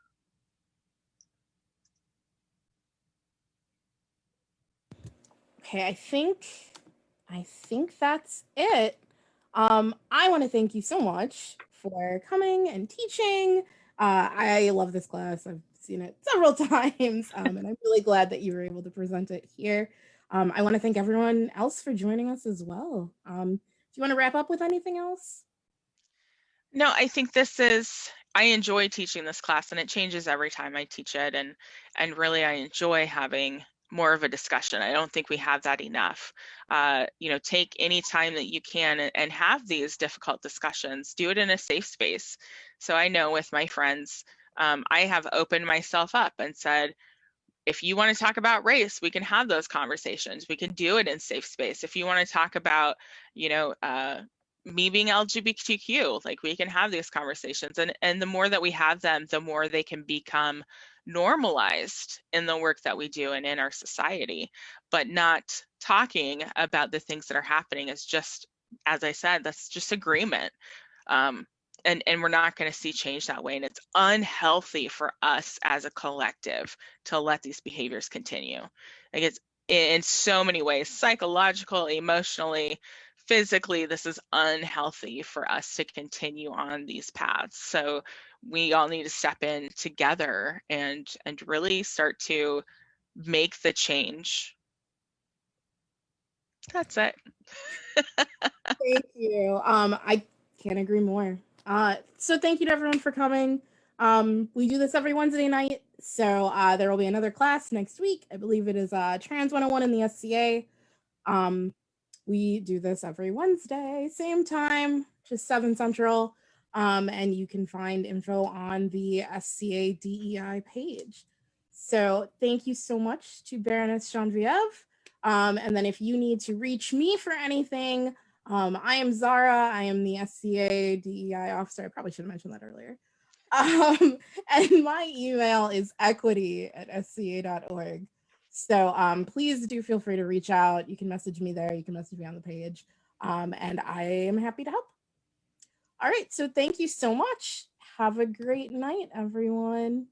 Okay, I think that's it. I want to thank you so much for coming and teaching. I love this class. I've seen it several times, and I'm really glad that you were able to present it here. I want to thank everyone else for joining us as well. Do you want to wrap up with anything else? No, I think I enjoy teaching this class, and it changes every time I teach it, and really I enjoy having more of a discussion. I don't think we have that enough. Take any time that you can and have these difficult discussions. Do it in a safe space. So I know with my friends, I have opened myself up and said, if you want to talk about race, we can have those conversations. We can do it in safe space. If you want to talk about, me being LGBTQ, like, we can have these conversations. And the more that we have them, the more they can become normalized in the work that we do and in our society. But not talking about the things that are happening is just, as I said, that's just agreement. And we're not going to see change that way. And it's unhealthy for us as a collective to let these behaviors continue. Like, it's in so many ways, psychological, emotionally, physically, this is unhealthy for us to continue on these paths. So we all need to step in together and really start to make the change. That's it. Thank you. I can't agree more. So thank you to everyone for coming. We do this every Wednesday night, so there will be another class next week. I believe it is Trans 101 in the SCA. We do this every Wednesday, same time, just 7 Central. And you can find info on the SCA DEI page. So thank you so much to Baroness Genevieve. And then if you need to reach me for anything, I am Zara. I am the SCA DEI officer. I probably should have mentioned that earlier. And my email is equity@sca.org. So please do feel free to reach out. You can message me there. You can message me on the page. And I am happy to help. All right. So thank you so much. Have a great night, everyone.